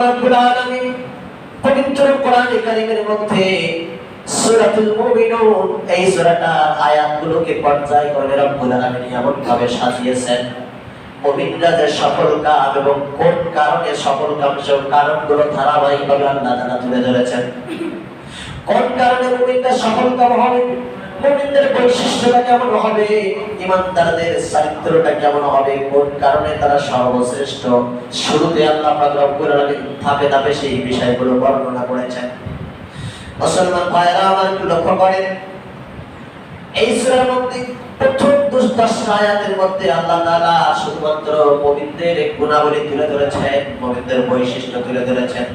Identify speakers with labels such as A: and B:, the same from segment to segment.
A: রব্বুল আলামিন পবিত্র কোরআনে কারীমের মধ্যে সূরাতুল মুমিনুন এই সূরাটার আয়াতগুলোকে পর্যায়ক্রমে রব্বুল আলামিন এমন ভাবে সাজিয়েছেন মুমিনরা যে সফল কাম এবং কোন কারণে সফল কাম সেই কারণগুলো ধারাবাহিকভাবে আল্লাহ তাআলা তুলে ধরেছেন। কোন কারণে মুমিনরা সফল কাম হবে, মুমিনদের বৈশিষ্ট্যটা কেমন হবে, ঈমানদারদের চরিত্রটা কেমন হবে, কোন কারণে তারা সর্বশ্রেষ্ঠ, শুরুতে আল্লাহ পাক রব্বুল আলামিন ধাপে ধাপে সেই বিষয়গুলো বর্ণনা করেছেন। মুসলমান ভাইরা আমার একটু লক্ষ্য করেন, এই সূরার মধ্যে প্রথম 10 আয়াতের মধ্যে আল্লাহ তাআলা শুধুমাত্র মুমিনদের গুণাবলী তুলে ধরেছেন, মুমিনদের বৈশিষ্ট্য তুলে ধরেছেন।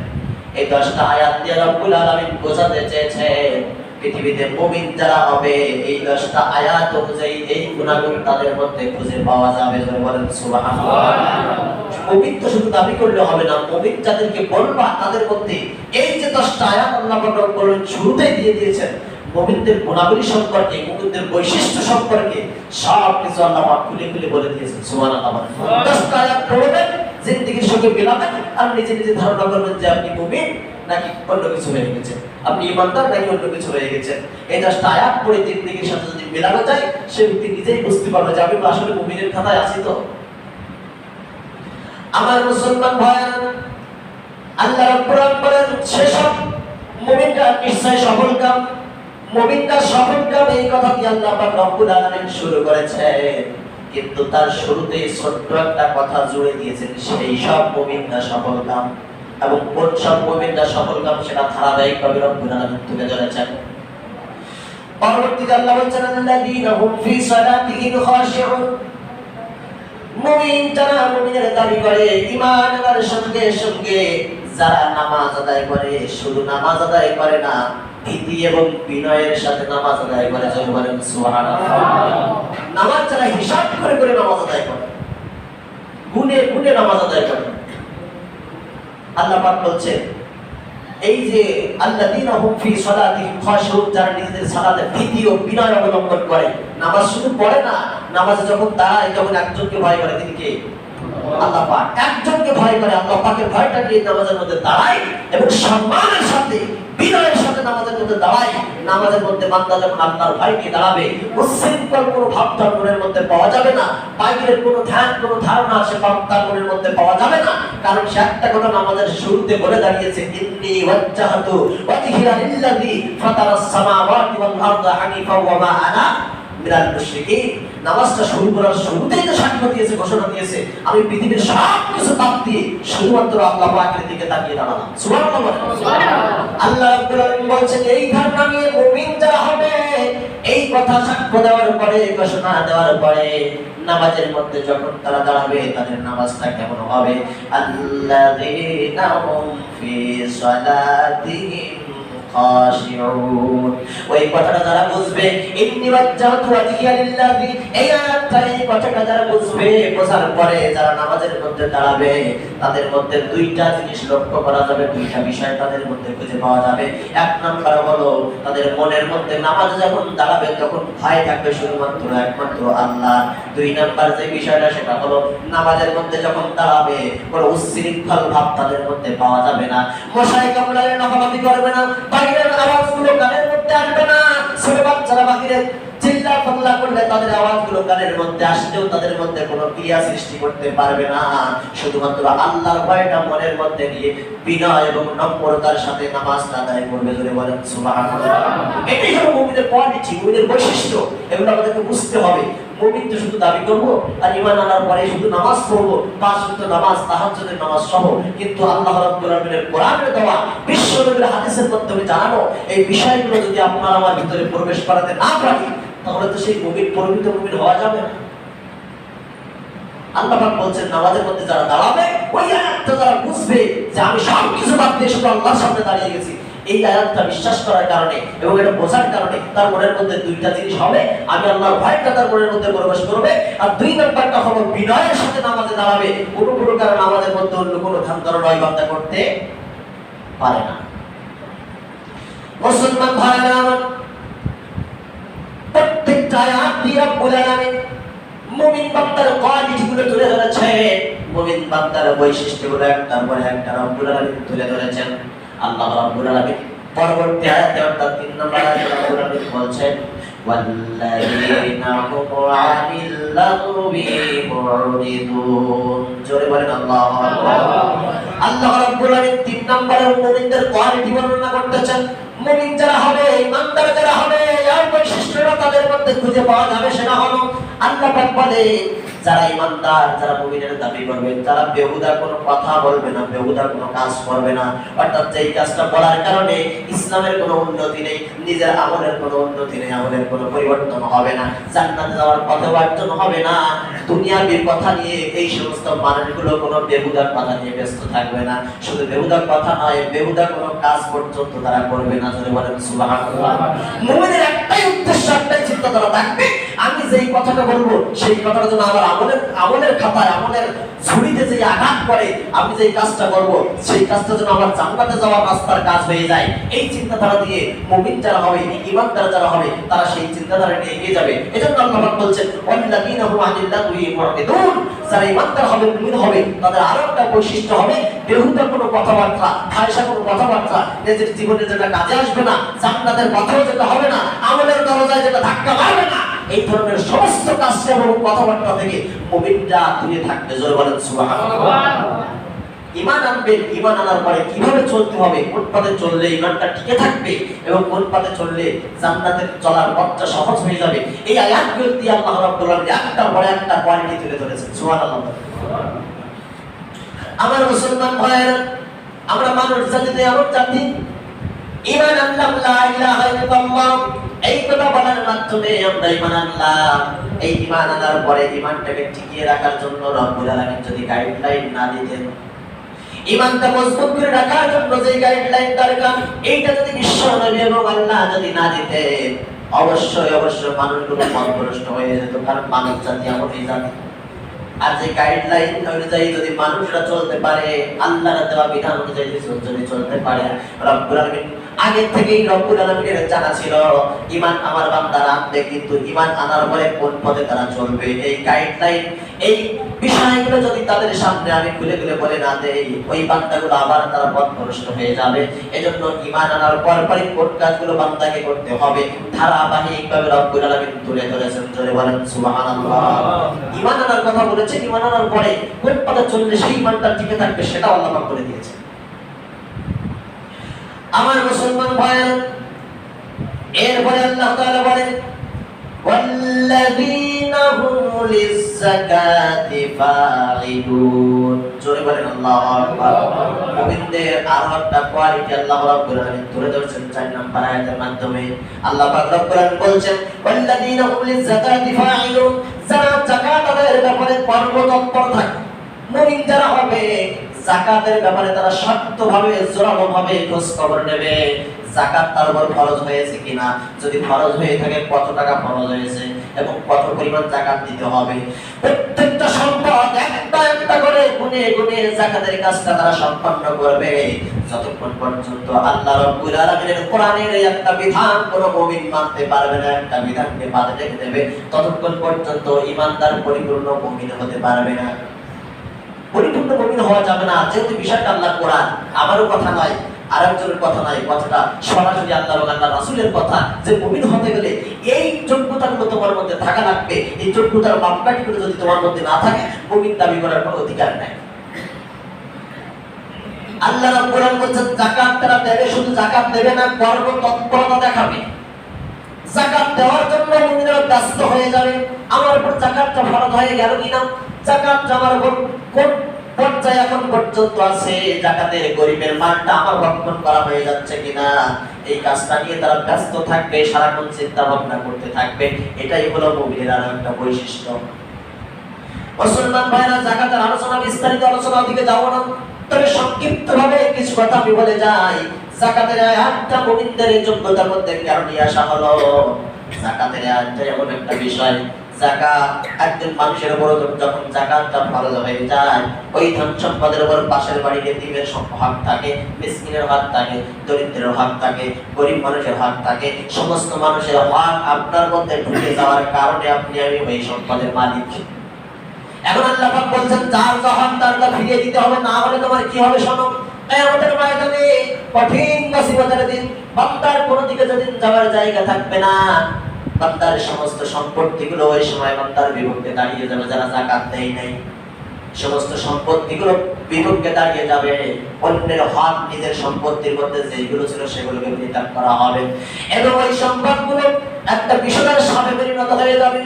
A: এই 10টা আয়াত দিয়ে রব্বুল আলামিন বোঝাতে চেয়েছেন পৃথিবীতে মুমিন যারা হবে এই 10টা আয়াত অনুযায়ী এই গুণাগুণ তাদের মধ্যে খুঁজে পাওয়া যাবে। জোরে বলেন সুবহানাল্লাহ। মুমিন তো শুধু দাবি করলে হবে না, মুমিন যাদেরকে বলবা তাদের মধ্যে এই যে 10টা আয়াত আল্লাহ পাক রব্বুল শুরুতেই দিয়ে দিয়েছেন মুমিনদের গুণাবলী সম্পর্কে, মুমিনদের বৈশিষ্ট্য সম্পর্কে সব কিছু আল্লাহ পাক খুলে খুলে বলে দিয়েছেন। সুবহানাল্লাহ। 10টা আয়াত পড়বেন, জিন্দেগীর সঙ্গে মিলাবেন আর নিজে নিজে ধারণা করবেন যে আপনি মুমিন নাকি অন্য কিছু হয়ে গেছে, আপনি ঈমানদার নাকি অন্য কিছু হয়ে গেছে। এই 10টা আয়াত পড়ে জিন্দেগীর সাথে যদি মেলানো যায় সে ব্যক্তি নিজেই বুঝতে পারবে যে আমি আসলে মুমিনের খাতায় আছি। তো আমার মুসলমান ভাইরা, আল্লাহ রাব্বুল আলামিন সেসব মুমিনরা নিশ্চয় সফল কাম, মুমিনরা সফল কাম এই কথা দিয়ে আল্লাহ পাক রব্বুল আলামিন শুরু করেছেন, কিন্তু তার শুরুতেই ছোট্ট একটা কথা জুড়ে দিয়েছেন সেই সব মুমিনরা সফল কাম। এবং কোন সব মুমিনরা সফল কাম সেটা ধারাবাহিকভাবে রব্বুল আলামিন তুলে ধরেছেন। পরবর্তীতে আল্লাহ বলেছেন আল্লাযীনা হুম ফি সালাতিহিম খাশিউন, মুমিন যারা মুমিনের দাবি করে, ঈমান আনার সঙ্গে সঙ্গে যারা নামাজ আদায় করে, শুধু নামাজ আদায় করে না ভীতি এবং বিনয়ের সাথে নামাজ আদায় করে। জোরে বলেন সুবহানাল্লাহ। নামাজ যারা হিসাব করে করে নামাজ আদায় করে, গুনে গুনে নামাজ আদায় করে, আল্লাহ পাক বলছেন এই যে আল্লাযীনা হুম ফি সালাতিহিম খাশিউন, যারা নিজেদের সালাতে ভীতি ও বিনয় অবলম্বন করে, নামাজ শুধু পড়ে না, নামাজে যখন দাঁড়ায় তখন একজনকে ভয় করে, তিনি কে? আল্লাহ পাক। একজনকে ভয় করে, আল্লাহ পাকের ভয়টা নিয়ে নামাজের মধ্যে দাঁড়ায় এবং সম্মানের সাথে বিনয়ের সাথে নামাজের মধ্যে দাঁড়ায়। নামাজের মধ্যে বান্দা যখন আল্লাহর ভয় নিয়ে দাঁড়াবে, উচ্ছৃঙ্খল কোনো ভাবটা মনের মধ্যে পাওয়া যাবে না, বাইরের কোনো ধ্যান কোনো ধারণা সে তার মনের মধ্যে পাওয়া যাবে না, কারণ সে একটা কথা নামাজের শুরুতে বলে দাঁড়িয়েছে, ইন্নী ওয়াজ্জাহতু ওয়াজহিয়া লিল্লাযী ফাতারাস সামাওয়াতি ওয়াল আরদা হানিফা ওয়া মা আনা মিনাল মুশরিকিন। নামাজটা শুরু করার শুরুতেই তো সাক্ষ্য দিয়েছে, ঘোষণা দিয়েছে আমি পৃথিবীর সব কিছু বাদ দিয়ে শুধুমাত্র আল্লাহ পাকের দিকে তাকিয়ে দাঁড়ালাম। সুবহানাল্লাহ। আল্লাহ রাব্বুল আলামিন বলেন এই ধারণা নিয়ে মুমিন যারা হবে, এই কথা সাক্ষ্য দেওয়ার পরে, ঘোষণা দেওয়ার পরে নামাজের মধ্যে যখন তারা দাঁড়াবে তাদের নামাজটা কেমন হবে? আল্লাযীনা হুম ফি সালাতিহিম খাশিউন। ওই কথাটা যারা বুঝবে, ইন্নী ওয়াজ্জাহতু ওয়াজহিয়া লিল্লাযী, এই আয়াতটা এই কথাটা যারা বুঝবে, বোঝার পরে যারা নামাজের মধ্যে দাঁড়াবে তাদের মধ্যে দুইটা জিনিস লক্ষ্য করা যাবে, দুইটা বিষয় তাদের মধ্যে খুঁজে পাওয়া যাবে। এক নাম্বার হলো তাদের মনের মধ্যে নামাজে যখন দাঁড়াবে তখন ভয় থাকবে শুধুমাত্র একমাত্র আল্লাহ। দুই নাম্বার যে বিষয়টা সেটা হলো নামাজের মধ্যে যখন দাঁড়াবে কোনো উচ্ছৃঙ্খল ভাব তাদের মধ্যে পাওয়া যাবে না, মশায় কামড়ালে লাফালাফি করবে না, বাইরের আওয়াজগুলো কানের মধ্যে আসবে না, ছোট বাচ্চারা বাহিরে চিল্লা পাল্লা করলে তাদের আওয়াজগুলো কানের মধ্যে আসলেও তাদের মধ্যে কোনো ক্রিয়া সৃষ্টি করতে পারবে না। শুধুমাত্র আল্লাহর ভয়টা মনের মধ্যে নিয়ে বিনয় এবং নম্রতার সাথে নামাজটা আদায় করবে। জোরে বলেন সুবহানাল্লাহ। এটাই হলো মুমিনের কোয়ালিটি, মুমিনের বৈশিষ্ট্য। এগুলো আমাদেরকে বুঝতে হবে। মুমিন তো শুধু দাবি করব আর ঈমান আনার পরে শুধু নামাজ পড়বো, পাঁচ ওয়াক্ত নামাজ, তাহাজ্জুদের নামাজ সহ, কিন্তু আল্লাহ রাব্বুল আলামিনের কোরআনের দেওয়া বিশ্ব নবীর হাদিসের মাধ্যমে জানানো এই বিষয়গুলো যদি আপনার আমার ভিতরে প্রবেশ করাতে না পারি তাহলে তো সেই মুমিন পরিমিত মুমিন হওয়া যাবে না। আল্লাহ পাক বলছেন নামাজের মধ্যে যারা দাঁড়াবে, ওই আয়াতটা যারা বুঝবে যে আমি সব কিছু বাদ দিয়ে শুধু আল্লাহর সামনে দাঁড়িয়ে গেছি, এই আয়াতটা বিশ্বাস করার কারণে এবং এটা বোঝার কারণে তার মনের মধ্যে দুইটা জিনিস হবে, আমি আল্লাহর ভয়টা তার মনের মধ্যে প্রবেশ করবে, আর দুই নাম্বারটা হলো বিনয়ের সাথে নামাজে দাঁড়াবে, কোনো কোনো কারণে নামাজের মধ্যে অন্য কোনো ধ্যান ধারণা ইবাদত করতে পারে না। মুসলমান ভাইরা আমার, প্রত্যেকটা আয়াত দিয়ে রব্বুল আলামিন মুমিন বান্দার কোয়ালিটিগুলো তুলে ধরেছে। মুমিন বান্দার বৈশিষ্ট্যগুলো একটার পর একটা রব্বুল আলামিন তুলে ধরেছেন। আল্লাহ রাব্বুল আলামিন পরবর্তী আয়াতে অর্থাৎ 3 নম্বর আয়াতে রব্বুল আলামিন বলছেন ওয়াল্লাযীনা হুম আনিল লাগবি মুরিদুন। জোরে বলেন আল্লাহু আকবার। আল্লাহ রাব্বুল আলামিন 3 নম্বরে মুমিনদের কোয়ালিটি বর্ণনা করতেছেন। মুমিন যারা হবে, ইমানদার যারা হবে, এই বৈশিষ্ট্যটা তাদের মধ্যে খুঁজে পাওয়া যাবে, সেটা হলো আল্লাহ পাক বলে যারা ইমানদার, যারা মুমিনের দাবি করবে, তারা বেহুদা কোনো কথা বলবে না, বেহুদা কোনো কাজ করবে না। অর্থাৎ যেই কাজটা বলার কারণে ইসলামের কোনো উন্নতি নেই, নিজের আমলের কোনো উন্নতি নেই, আমলের কোনো পরিবর্তন হবে না, জান্নাতে যাওয়ার পথে অর্জন হবে না, দুনিয়ার কথা নিয়ে এই সমস্ত মানুষগুলো কোনো বেহুদার কথা নিয়ে ব্যস্ত থাকবে না। শুধু বেহুদার কথা নয়, বেহুদা কোনো কাজ পর্যন্ত তারা করবে না। যদি বলেন সুবহানাল্লাহ। মুমিনের একটাই উদ্দেশ্য, একটাই চিন্তাধারা থাকবে, আমি যেই কথাটা বলবো সেই কথাটা যেন আমার আমলের খাতায়, আমলের ঝুড়িতে যে আঘাত করে, আমি যেই কাজটা করব সেই কাজটা যেন আমার জান্নাতে যাওয়ার রাস্তার কাজ হয়ে যায়। এই চিন্তাধারা দিয়ে মুমিন যারা হবে, ঈমানদার যারা হবে, তারা সেই চিন্তাধারা নিয়ে এগিয়ে যাবে। এজন্য আল্লাহ পাক বলছেন ওয়াল্লাযীনা হুম আনিল লাগবি মুরিদুন। যারা ঈমানদার হবে, মুমিন হবে, তাদের আরো একটা বৈশিষ্ট্য হবে বেহুদা কোনো কথাবার্তা, ফায়সা কোনো কথাবার্তা, নিজের জীবনে যেটা কাজে আসবে না, জান্নাতের পথেও যেটা হবে না, আমলের দরজায় যেটা ধাক্কা মারবে না, এই ধরনের সমস্ত কাজ এবং কথাবার্তা থেকে মুমিনরা দূরে থাকবে। জোরে বলেন সুবহানাল্লাহ। ঈমান আনবেন, ঈমান আনার পরে কিভাবে চলতে হবে, কোন পথে চললে ঈমানটা টিকে থাকবে এবং কোন পথে চললে জান্নাতে চলার পথটা সহজ হয়ে যাবে, এই আয়াতগুলো দিয়ে আল্লাহ রাব্বুল আলামিন একটার পরে একটা কোয়ালিটি তুলে ধরেছেন। সুবহানাল্লাহ। আমার মুসলমান ভাইয়েরা, আমরা মানুষ জাতিতে এমন জাতি, ঈমান আনলাম লা ইলাহা ইল্লাল্লাহ, এই কথা বলার মাধ্যমে আমরা ঈমান আনলাম। এই ঈমান আনার পরে ঈমানটাকে টিকিয়ে রাখার জন্য রব্বুল আলামিন যদি গাইডলাইন না দিতেন, ঈমানটা মজবুত করে রাখার জন্য যে গাইডলাইন দরকার, এইটা যদি বিশ্ব নবী এবং আল্লাহ যদি না দিতেন, অবশ্যই মানুষগুলো পথভ্রষ্ট হয়ে যেত। কারণ মানব জাতি এমনই জাতি। আর যে গাইডলাইন অনুযায়ী যদি মানুষরা চলতে পারে, আল্লাহর দেওয়া বিধান অনুযায়ী যদি চলতে পারে, রব্বুল আলামিন আগে থেকেই রব্বুল আলামিনের জানা ছিল ঈমান আমার বান্দারা আনবে, কিন্তু ঈমান আনার পরে কোন পথে তারা চলবে, এই গাইডলাইন, এই বিষয়গুলো যদি তাদের সামনে আমি খুলে খুলে বলে না দেই, ওই বান্দাগুলো আবার তারা পথভ্রষ্ট হয়ে যাবে। এজন্য ঈমান আনার পরপরই কোন কাজগুলো বান্দাকে করতে হবে ধারাবাহিকভাবে রব্বুল আলামিন তুলে ধরেছেন। জোরে বলেন সুবহানাল্লাহ। ঈমান আনার কথা বলেছেন, ঈমান আনার পরে কোন পথে চললে সেই ঈমানটা টিকে থাকবে সেটা আল্লাহ পাক বলে দিয়েছেন। আমার মুসলমান ভাইয়েরা, এরপরে আল্লাহ তাআলা বলেন ওয়াল্লাযীনা হুম লিয-যাকাতি ফাঈলুন। জোরে বলেন আল্লাহু আকবার। মুমিনদের আরো একটা কোয়ালিটি আল্লাহ রাব্বুল আলামিন তুলে ধরেছেন 4 নম্বর আয়াতের মাধ্যমে। আল্লাহ পাক রব্বুল আলামিন বলছেন ওয়াল্লাযীনা হুম লিয-যাকাতি ফাঈলুন, যারা যাকাত আদায়ের ব্যাপারে কর্মতৎপর থাকে, মুমিন যারা হবে, যাকাতের ব্যাপারে তারা শক্তভাবে, জোরালোভাবে খোঁজ খবর নেবে যাকাত তার উপর ফরজ হয়েছে কিনা, যদি ফরজ হয়ে থাকে কত টাকা ফরজ হয়েছে এবং কত পরিমাণ যাকাত দিতে হবে। প্রত্যেকটা সম্পদ একটা একটা করে গুনে গুনে যাকাতের কাজটা তারা সম্পন্ন করবে। যতক্ষণ পর্যন্ত আল্লাহ রাব্বুল আলামিনের কোরআনের একটা বিধান কোন মুমিন মানতে পারবে না, একটা বিধানকে বাদ রেখে দেবে, ততক্ষণ পর্যন্ত ঈমানদার পরিপূর্ণ মুমিন হতে পারবে না। পরিপূর্ণ মুমিন হওয়া যাবে না, যেহেতু বিষয়টা আল্লাহর কোরআন, আমারও কথা নয়, আরেকজনের কথা নয়, কথাটা সরাসরি আল্লাহ এবং আল্লাহর রাসূলের কথা। যে মুমিন হতে গেলে এই যোগ্যতাগুলো তোমার মধ্যে থাকা লাগবে। এই যোগ্যতার মাপকাঠিগুলো যদি তোমার মধ্যে না থাকে, মুমিন দাবি করার কোনো অধিকার নাই। আল্লাহ রাব্বুল কোরআন বলেছেন যাকাত তারা দেবে, শুধু যাকাত দেবে না, কর্ম তৎপরতা দেখাবে। যাকাত দেওয়ার জন্য মুমিনরা ব্যস্ত হয়ে যাবে। আমার উপর যাকাতটা ফরজ হয়ে গেল কিনা, যাকাত আমার উপর কোন পর্যায়ে এখন পর্যন্ত আছে, যাকাতের গরিবের মালটা আমার রক্ষণ করা হয়ে যাচ্ছে কিনা, এই কাজটা নিয়ে তারা ব্যস্ত থাকবে, সারাক্ষণ চিন্তা ভাবনা করতে থাকবে। এটাই হলো মুমিনের আর একটা বৈশিষ্ট্য। মুসলমান ভাইরা, যাকাতের আলোচনা, বিস্তারিত আলোচনার দিকে যাব না, তবে সংক্ষিপ্তভাবে কিছু কথা আমি বলে যাই। যাকাতের আয়াতটা মুমিনদের যোগ্যতার মধ্যে কেন নিয়ে আসা হলো? যাকাতের আয়াতটা এমন একটা বিষয়, যাকাত একজন মানুষের উপর যখন যাকাতটা ফরজ হয়ে যায়, ওই ধন সম্পদের উপর পাশের বাড়ির এতিমের হক থাকে, মিসকিনের হক থাকে, দরিদ্রের হক থাকে, গরিব মানুষের হক থাকে, সমস্ত মানুষের হক আপনার মধ্যে ঢুকে যাওয়ার কারণে আপনি আমি ওই সম্পদের মালিক। এখন আল্লাহ পাক বলছেন যার যখন তার ফিরিয়ে দিতে হবে, না হলে তোমার কি হবে শোনো। কিয়ামতের ময়দানে কঠিন মুসিবতের দিন, বান্দার কোনো দিকে যেদিন যাওয়ার জায়গা থাকবে না, বান্দার সমস্ত সম্পত্তিগুলো ওই সময় বান্দার বিপক্ষে দাঁড়িয়ে যাবে। যারা যাকাত দেয় নাই সমস্ত সম্পত্তিগুলো বিপক্ষে দাঁড়িয়ে যাবে। অন্যের হক নিজের সম্পত্তির মধ্যে যেগুলো ছিল সেগুলোকে পরিত্যাগ করা হবে এবং ওই সম্পদগুলো একটা বিষধর সাপে পরিণত হয়ে যাবে।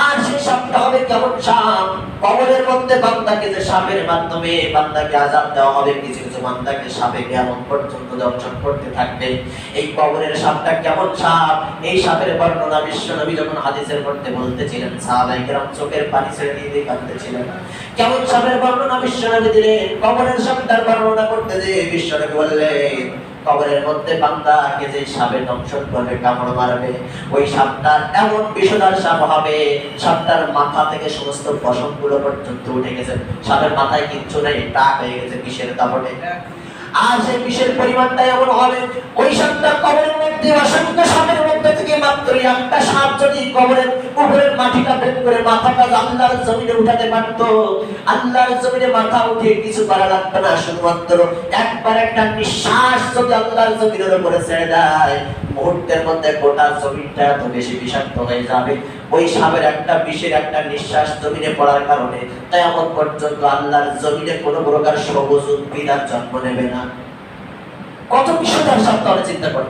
A: আর সেই সাপটা হবে কেমন সাপ, কবরের মধ্যে বান্দাকে যে সাপের মাধ্যমে বান্দাকে আযাব দেওয়া হবে, কিছু কিছু বান্দাকে সাপে কিয়ামত পর্যন্ত দংশন করতে থাকবে। এই কবরের সাপটা কেমন সাপ, এই সাপের বর্ণনা বিশ্বনবী যখন হাদিসের মধ্যে বলতেছিলেন, সাহাবায়ে কেরাম চোখের পানি ছেড়ে দিয়ে কাঁদতেছিলেন। কেমন সাপের বর্ণনা বিশ্বনবী দিলেন, কবরের সাপটার বর্ণনা করতে যে বিশ্বনবী বললেন, কবরের মধ্যে বান্দাকে যে সাপে দংশন করবে, কামড় মারবে, ওই সাপটার এমন বিষধর সাপ হবে, সাপটার মাথা থেকে সমস্ত পশমগুলো পর্যন্ত উঠে গেছে। সাপের মাথায় কিচ্ছু নেই, টাক হয়ে গেছে বিষের দাপটে। আর সেই বিষের পরিমাণটা এমন হবে, ওই সাপটার কবরের মধ্যে অসংখ্য সাপের মধ্যে থেকে মাত্র একটা সাপ যদি কবরের উপরের মাটিটা ভেদ করে মাথাটা আল্লাহর জমিনে উঠাতে পারত, আল্লাহর জমিনে মাথা উঠে কিছু করা লাগবে না, শুধুমাত্র একবার একটা নিঃশ্বাস যদি আল্লাহর জমিনের উপরে ছেড়ে দেয়, মুহূর্তের মধ্যে গোটা জমিনটা এত বেশি বিষাক্ত হয়ে যাবে। ওই সাপের একটা বিষের একটা নিঃশ্বাস জমিনে পড়ার কারণে কিয়ামত পর্যন্ত আল্লাহর জমিনে কোনো প্রকার সবুজ উদ্ভিদ আর জন্ম নেবে না। কত বিষধর সাপ তাহলে চিন্তা করো।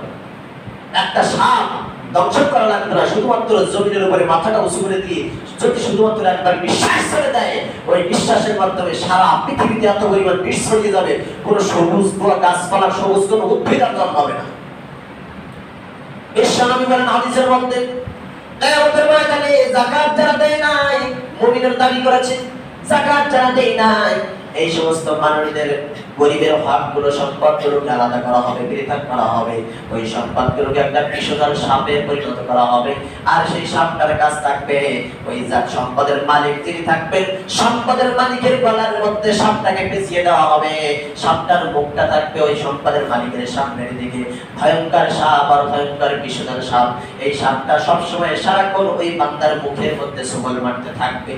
A: একটা সাপ দংশন করা লাগবে না, শুধুমাত্র জমিনের উপরে মাথাটা উঁচু করে দিয়ে যদি শুধুমাত্র একবার নিঃশ্বাস ছেড়ে দেয়, ওই নিঃশ্বাসের মাধ্যমে সারা পৃথিবীতে এত পরিমাণ বিষ ছড়িয়ে যাবে, কোনো সবুজ গাছপালা সবুজ কোনো উদ্ভিদ আর জন্মাবে না। বিশ্বনবী বলেন হাদিসের মধ্যে, কিয়ামতের ময়দানে যাকাত যারা দেয় নাই, মুমিনের দাবি করেছে, যাকাত যারা দেয় নাই, এই সমস্ত মানুষদের গরিবের হকগুলো সম্পদগুলোকে আলাদা করা হবে, পৃথক করা হবে। ওই সম্পদগুলোকে একটা বিষধর সাপে পরিণত করা হবে। আর সেই সাপটার কাছ থাকবে, ওই সম্পদের মালিক যিনি থাকবেন, সম্পদের মালিকের গলার মধ্যে সাপটাকে পেঁচিয়ে দেওয়া হবে। সাপটার মুখটা থাকবে ওই সম্পদের মালিকের সামনের দিকে। ভয়ঙ্কর সাপ আর ভয়ঙ্কর বিষধর সাপ। এই সাপটা সবসময় সারাক্ষণ ওই বান্দার মুখের মধ্যে ছোবল মারতে থাকবে।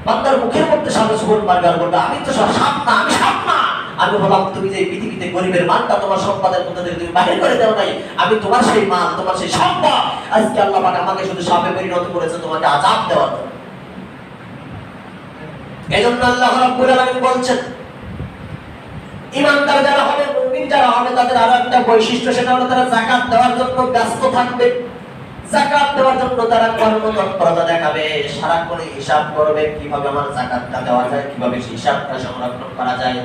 A: বান্দার মুখের মধ্যে সাপে ছোবল মারবে আর বলবে, আমি তো সাপ না, আমি সাপ না। আমি বললাম, তুমি যে পৃথিবীতে গরিবের মালটা তোমার সম্পদের মধ্যে থেকে তুমি বাহির করে দাও নাই, আমি তোমার সেই মাল, তোমার সেই সম্পদ, আজকে আল্লাহ পাক আমাকে শুধু সাপে পরিণত করেছে তোমাকে আযাব দেওয়ার জন্য। এজন্য আল্লাহ রাব্বুল আলামিন বলছেন, ঈমানদার যারা হবে, মুমিন যারা হবে, তাদের আরো একটা বৈশিষ্ট্য, সেটা হলো তারা যাকাত দেওয়ার জন্য ব্যস্ত থাকবে। যাকাত দেওয়ার জন্য তারা কর্মতৎপরতা দেখাবে, সারাক্ষণ হিসাব করবে কিভাবে আমার যাকাতটা দেওয়া যায়, কিভাবে হিসাবটা সংরক্ষণ করা যায়,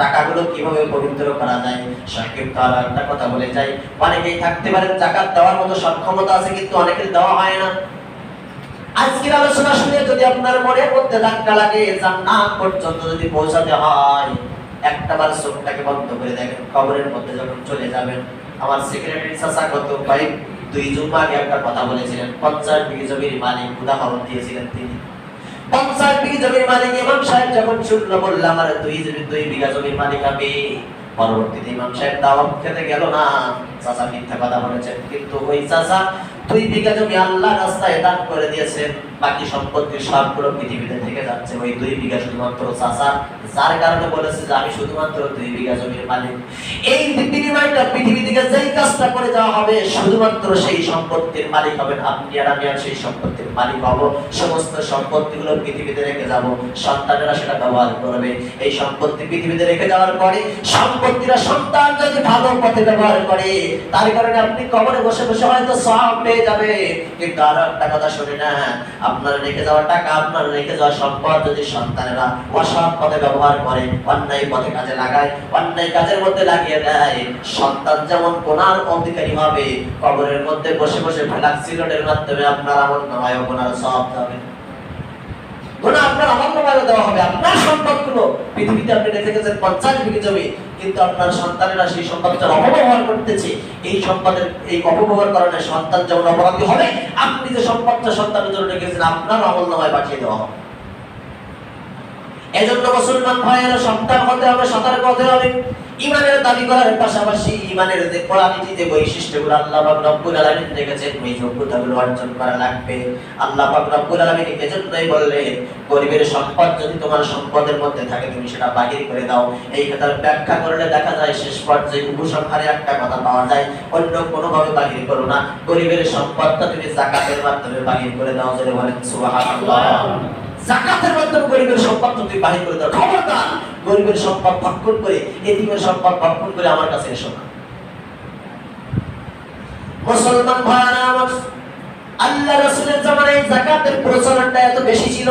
A: টাকাগুলো কিভাবে পবিত্র করা যায়। সংক্ষিপ্ত আর একটা কথা বলে যাই, অনেকেই থাকতে পারে যাকাত দেওয়ার মতো সক্ষমতা আছে, কিন্তু অনেকের দেওয়া হয় না। আজকের আলোচনা শুনে যদি আপনার মনের মধ্যে ধাক্কা লাগে, জান্নাত পর্যন্ত যদি পৌঁছাতে হয়, একটাবার চোখটাকে বন্ধ করে দেখেন, কবরের মধ্যে যখন চলে যাবেন। আমার সেক্রেটারি চাচা গত কয়েক 2 জুমা আগে একটা কথা বলেছিলেন, 50 বিঘা জমির মালিক উদাহরণ দিয়েছিলেন তিনি। 50 বিঘা জমির মালিক ইমাম সাহেব যখন শুনলো, বললাম আমার 2 বিঘা জমির মালিক আমি। পরবর্তীতে ইমাম সাহেব দাওয়াত খেতে গেল না, চাচা মিথ্যা কথা বলেছেন, কিন্তু ওই চাচা 2 বিঘা জমি আল্লাহর রাস্তায় দান করে দিয়েছেন। বাকি সম্পত্তি সবগুলো পৃথিবীতে থেকে যাচ্ছে, ওই 2 বিঘা শুধুমাত্র চাচা, যার কারণে বলেছে যে আমি শুধুমাত্র 2 বিঘা জমির মালিক। এই বিনিময়টা পৃথিবী থেকে যেই কাজটা করে যাওয়া হবে, শুধুমাত্র সেই সম্পত্তির মালিক হবেন আপনি আর আমি, আর সেই সম্পত্তির মালিক হব। সমস্ত সম্পত্তিগুলো পৃথিবীতে রেখে যাব, সন্তানেরা সেটা ব্যবহার করবে। এই সম্পত্তি পৃথিবীতে রেখে যাওয়ার পরে সম্পত্তিরা সন্তান যদি ভালো পথে ব্যবহার করে, তার কারণে আপনি কবরে বসে বসে হয়তো সওয়াব পেয়ে যাবে। কিন্তু আর একটা কথা শুনে না, আপনার রেখে যাওয়া টাকা, আপনার রেখে যাওয়া সম্পদ যদি সন্তানেরা অসৎ পথে ব্যবহার করে, অন্যায় পথে কাজে লাগায়, অন্যায় কাজের মধ্যে লাগিয়ে দেয়, সন্তান যেমন গুনার অধিকারী হবে, কবরের মধ্যে বসে বসে ফ্ল্যাক্সিলোডের মাধ্যমে আপনার আমলনামায় গুনার সওয়াব যাবে। গুনাহ আপনার আমলনামায় দেওয়া হবে। আপনার সম্পদগুলো পৃথিবীতে আপনি রেখে গেছেন 50 বিঘা জমি, কিন্তু আপনার সন্তানেরা সেই সম্পদটার অপব্যবহার করতেছে। এই সম্পদের এই অপব্যবহার কারণে সন্তান যেমন অপরাধী হবে, আপনি যে সম্পদটা সন্তানের জন্য রেখেছেন আপনার আমলনামায় পাঠিয়ে দেওয়া হবে। এজন্য মুসলমান ভাইয়েরা সন্তান হতে হবে, সতর্ক হতে হবে। ইমানের দাবি করার পাশাপাশি ইমানের যে কোয়ালিটি, যে বৈশিষ্ট্যগুলো আল্লাহ পাক রব্বুল আলামিন রেখেছেন, ওই যোগ্যতাগুলো অর্জন করা লাগবে। আল্লাহ পাক রব্বুল আলামিন এজন্যই বললেন, গরিবের সম্পদ যদি তোমার সম্পদের মধ্যে থাকে তুমি সেটা বাহির করে দাও। এই কথার ব্যাখ্যা করলে দেখা যায় শেষ পর্যায়ে উপসংহারে একটা কথা পাওয়া যায়, অন্য কোনোভাবে বাহির করো না, গরিবের সম্পদটা তুমি যাকাতের মাধ্যমে বাহির করে দাও। জোরে বলেন সুবহানাল্লাহ। যাকাতের মাধ্যমে গরিবের সম্পদ তুমি বাহির করে দাও। খবরদার গরিবের সম্পদ ভক্ষণ করে, এতিমের সম্পদ ভক্ষণ করে আমার কাছে এসো না। মুসলমান ভাইরা আমার, আল্লাহ রাসূলের জামানায় যাকাতের প্রচলনটা এত বেশি ছিল,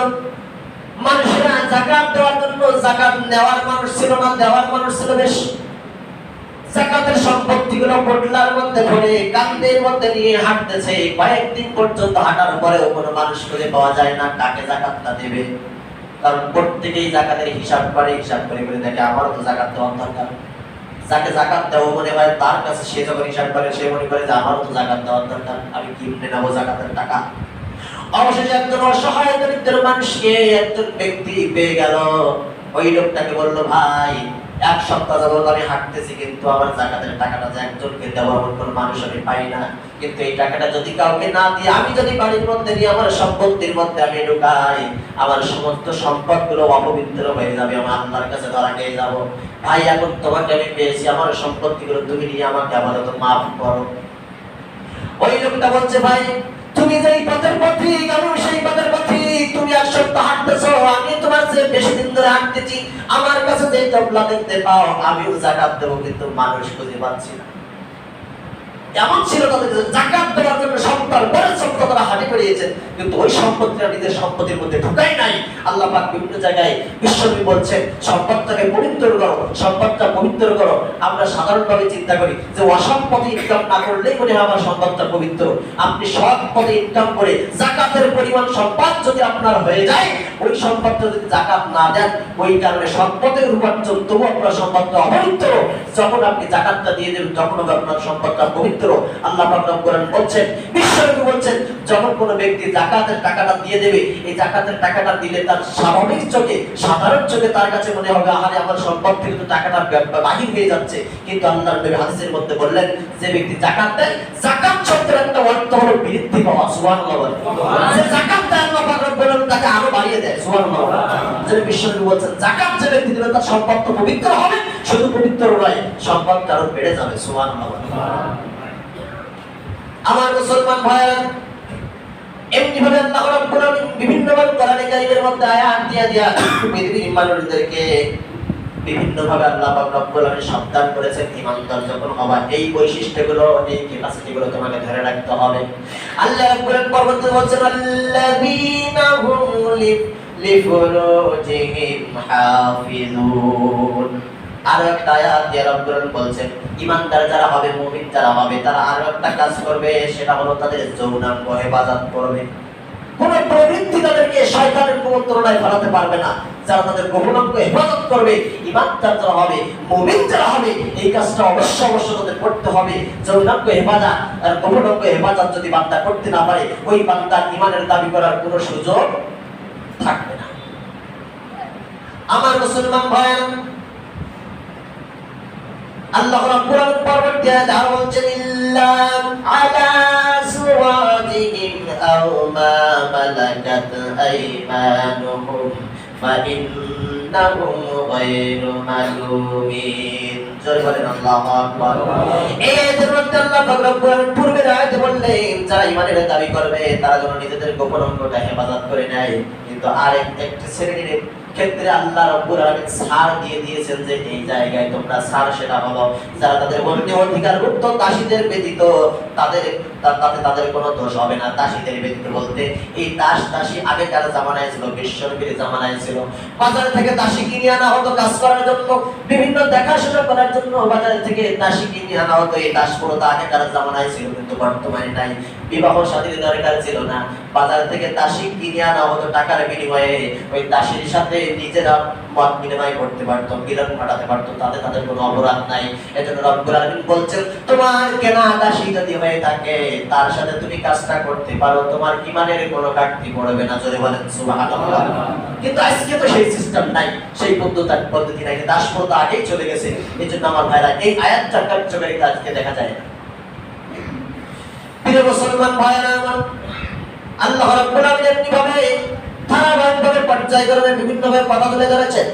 A: মানুষেরা যাকাত দেওয়ার জন্য যাকাত নেওয়ার মানুষ ছিল না, দেওয়ার মানুষ ছিল বেশি। যাকাতের সম্পত্তিগুলো পোটলার মধ্যে ভরে কাঁধের মধ্যে নিয়ে হাঁটতেছে, কয়েকদিন পর্যন্ত হাঁটার পরেও কোনো মানুষ খুঁজে পাওয়া যায় না কাকে যাকাতটা দেবে। কারণ প্রত্যেকেই যাকাতের হিসাব করে দেখে আমারও তো যাকাত দেওয়া দরকার। যাকে যাকাত দেওয়া মনে হয় তার কাছে, সে যখন হিসাব করে সে মনে করে যে আমারও তো যাকাত দেওয়া দরকার, আমি কিনে নেবো যাকাতের টাকা। অবশেষে একজন অসহায় দরিদ্র মানুষকে একজন ব্যক্তি পেয়ে গেল। ওই লোকটাকে বলল, ভাই 1 সপ্তাহ যাবত আমি হাঁটতেছি, কিন্তু আমার যাকাতের টাকাটা যে একজনকে দেওয়ার মতো কোনো মানুষ আমি পাই না। কিন্তু এই টাকাটা যদি কাউকে না দিয়ে আমি যদি বাড়ির মধ্যে নিয়ে আমার সম্পত্তির মধ্যে আমি ঢুকাই, আমার সমস্ত সম্পদগুলো অপবিত্র হয়ে যাবে, আমার আল্লাহর কাছে ধরা খেয়ে যাবো। ভাই এখন তোমাকে আমি পেয়েছি, আমার সম্পত্তিগুলো তুমি নিয়ে আমাকে আপাতত মাফ করো। ওই লোকটা বলছে, ভাই তুমি যেই পথের পথিক আমিও সেই পথের পথিক, তুমি 1 সপ্তাহ হাঁটতেছো, আমি তোমার চেয়ে বেশি দিন ধরে হাঁটতেছি, আমার কাছে যেই তবলা দেখতে পাও আমিও যাকাত দেবো, কিন্তু মানুষ খুঁজে পাচ্ছি না। এমন ছিল তাদের কাছে যাকাত দেওয়ার জন্য সপ্তাহের পরে সপ্তাহ তারা হাঁটে বেরিয়েছেন, কিন্তু ওই সম্পত্তিটা নিজের সম্পত্তির মধ্যে ঢুকাই নাই। আল্লাহ পাক বিভিন্ন জায়গায় বিশ্বনবী বলছেন, সম্পদটাকে পবিত্র করো, সম্পদটা পবিত্র করো। আমরা সাধারণভাবে চিন্তা করি যে অসৎ পথে ইনকাম না করলেই মনে হয় আমার সম্পদটা পবিত্র। আপনি সৎ পথে ইনকাম করে যাকাতের পরিমাণ সম্পদ যদি আপনার হয়ে যায়, ওই সম্পদটা যদি যাকাত না দেন, ওই কারণে সৎ পথের উপার্জন তবু আপনার সম্পদটা অপবিত্র। যখন আপনি যাকাতটা দিয়ে দেবেন তখন আপনার সম্পদটা পবিত্র। আল্লাহ পাক রব্বুল আলামিন বলছেন, বিশ্বনবী বলছেন, যখন কোনো ব্যক্তি যাকাতের টাকাটা দিয়ে দেবে, এই যাকাতের টাকাটা দিলে তার স্বাভাবিক চোখে, সাধারণ চোখে তার কাছে মনে হবে আহারে আমার সম্পদ থেকে তো টাকাটা বাহির হয়ে যাচ্ছে। কিন্তু আল্লাহর নবী হাদিসের মধ্যে বললেন, যে ব্যক্তি যাকাত দেয়, যাকাত শব্দের একটা অর্থ হলো বৃদ্ধি পাওয়া। সুবহানাল্লাহ। যে যাকাত দেয় আল্লাহ পাক রব্বুল আলামিন তাকে আরো বাড়িয়ে দেয়। সুবহানাল্লাহ। যে বিশ্বনবী বলছেন, যাকাত যে ব্যক্তি দিবে তার সম্পদ তো পবিত্র হবে, শুধু পবিত্র নয়, সম্পদটা আরো বেড়ে যাবে। সুবহানাল্লাহ। আমার মুসলমান ভাইরা, এমনি ভাবে আল্লাহ রাব্বুল আলামিন বিভিন্ন ভাবে কোরআনে কারীমের মধ্যে আয়াত দিয়া পৃথিবীর মানুষদেরকে বিভিন্ন ভাবে আল্লাহ পাক রব্বুল আলামিন সাবধান করেছেন, ঈমানদার যখন হবা এই বৈশিষ্ট্যগুলো, এই ক্যাপাসিটিগুলো তোমাকে ধরে রাখতে হবে। আল্লাহ রাব্বুল আলামিন পরবর্তীতে বলছেন, আল্লাযীনা হুম লিফুরুজিহিম হাফিজুন। আরো একটা আয়াত দিয়ে রব্বুল আলামিন বলছেন, ঈমানদার যারা হবে, মুমিন যারা হবে, তারা আরো একটা কাজ করবে, সেটা হলো তাদের যৌনাঙ্গ হেফাজত করবে। কোন প্রবৃত্তি তাদেরকে শয়তানের কুমন্ত্রণায় ফেলাতে পারবে না। যারা তাদের গোপনাঙ্গ হেফাজত করবে, ঈমানদার যারা হবে, মুমিন যারা হবে, এই কাজটা অবশ্যই তাদের করতে হবে। যৌনাঙ্গ হেফাজত আর গোপনাঙ্গ হেফাজত যদি বান্দা করতে না পারে, ওই বান্দার ঈমানের দাবি করার কোনো সুযোগ থাকবে না। আমার মুসলমান ভাইরা, আল্লাহ রাব্বুল আলামিন পরবর্তী আয়াতে আরো বলছেন, ইল্লা আলা সুওয়াজিহিম আও মা মালাকাত আইমানুহুম ফাইন্নাহুম গায়রু মালুমিন। জোরে বলেন আল্লাহু আকবার। এই আয়াতের মধ্যে আল্লাহ পাক রব্বুল আলামিন পূর্বের আয়াতে বললেন, যারা ঈমানের দাবি করবে তারা যেন নিজেদের গোপন অঙ্গটা হেফাজত করে নেয়। কিন্তু আরেকটা শ্রেণীর ক্ষেত্রে আল্লাহ রাব্বুল আলামিন ছাড় দিয়ে দিয়েছেন, যে এই জায়গায় তোমরা ছাড়, সেটা হলো যারা তাদের বন্দি অধিকারভুক্ত দাসীদের ব্যতীত তাদের কোনো দোষ হবে না। দাসীদের ব্যতীত বলতে এই দাস দাসী আগেকার জামানায় ছিল, বিশ্বনবীর জামানায় ছিল। বাজার থেকে দাসী কিনে আনা হতো কাজ করার জন্য, বিভিন্ন দেখাশোনা করার জন্য বাজার থেকে দাসী কিনে আনা হতো। এই দাসপুরতা আগেকার জামানায় ছিল, কিন্তু বর্তমানে নাই। বিবাহ শাদীর দরকার ছিল না, বাজার থেকে দাসী কিনে আনা হতো টাকার বিনিময়ে। ওই দাসীর সাথে নিজেরা মত বিনিময় করতে পারতো, মিলন ঘটাতে পারতো, তাদের কোনো অপরাধ নাই। এজন্য রব্বুল আলামিন বলছেন, তোমার কেনা দাসী যদি হয়ে থাকে তার সাথে তুমি কাজটা করতে পারো, তোমার ঈমানের কোনো ঘাটতি পড়বে না। জোরে বলেন সুবহানাল্লাহ। কিন্তু আজকে তো সেই সিস্টেম নাই, সেই পদ্ধতি নাই, দাসপ্রথা আগেই চলে গেছে। এজন্য আমার ভাইরা এই আয়াতটা কার্যকারিতা আজকে দেখা যায় না। প্রিয় মুসলমান ভাইরা আমার, আল্লাহ রাব্বুল আলামিন কিভাবে ধারাবাহিকভাবে পর্যায়ক্রমে বিভিন্নভাবে কথা তুলে ধরেছেন।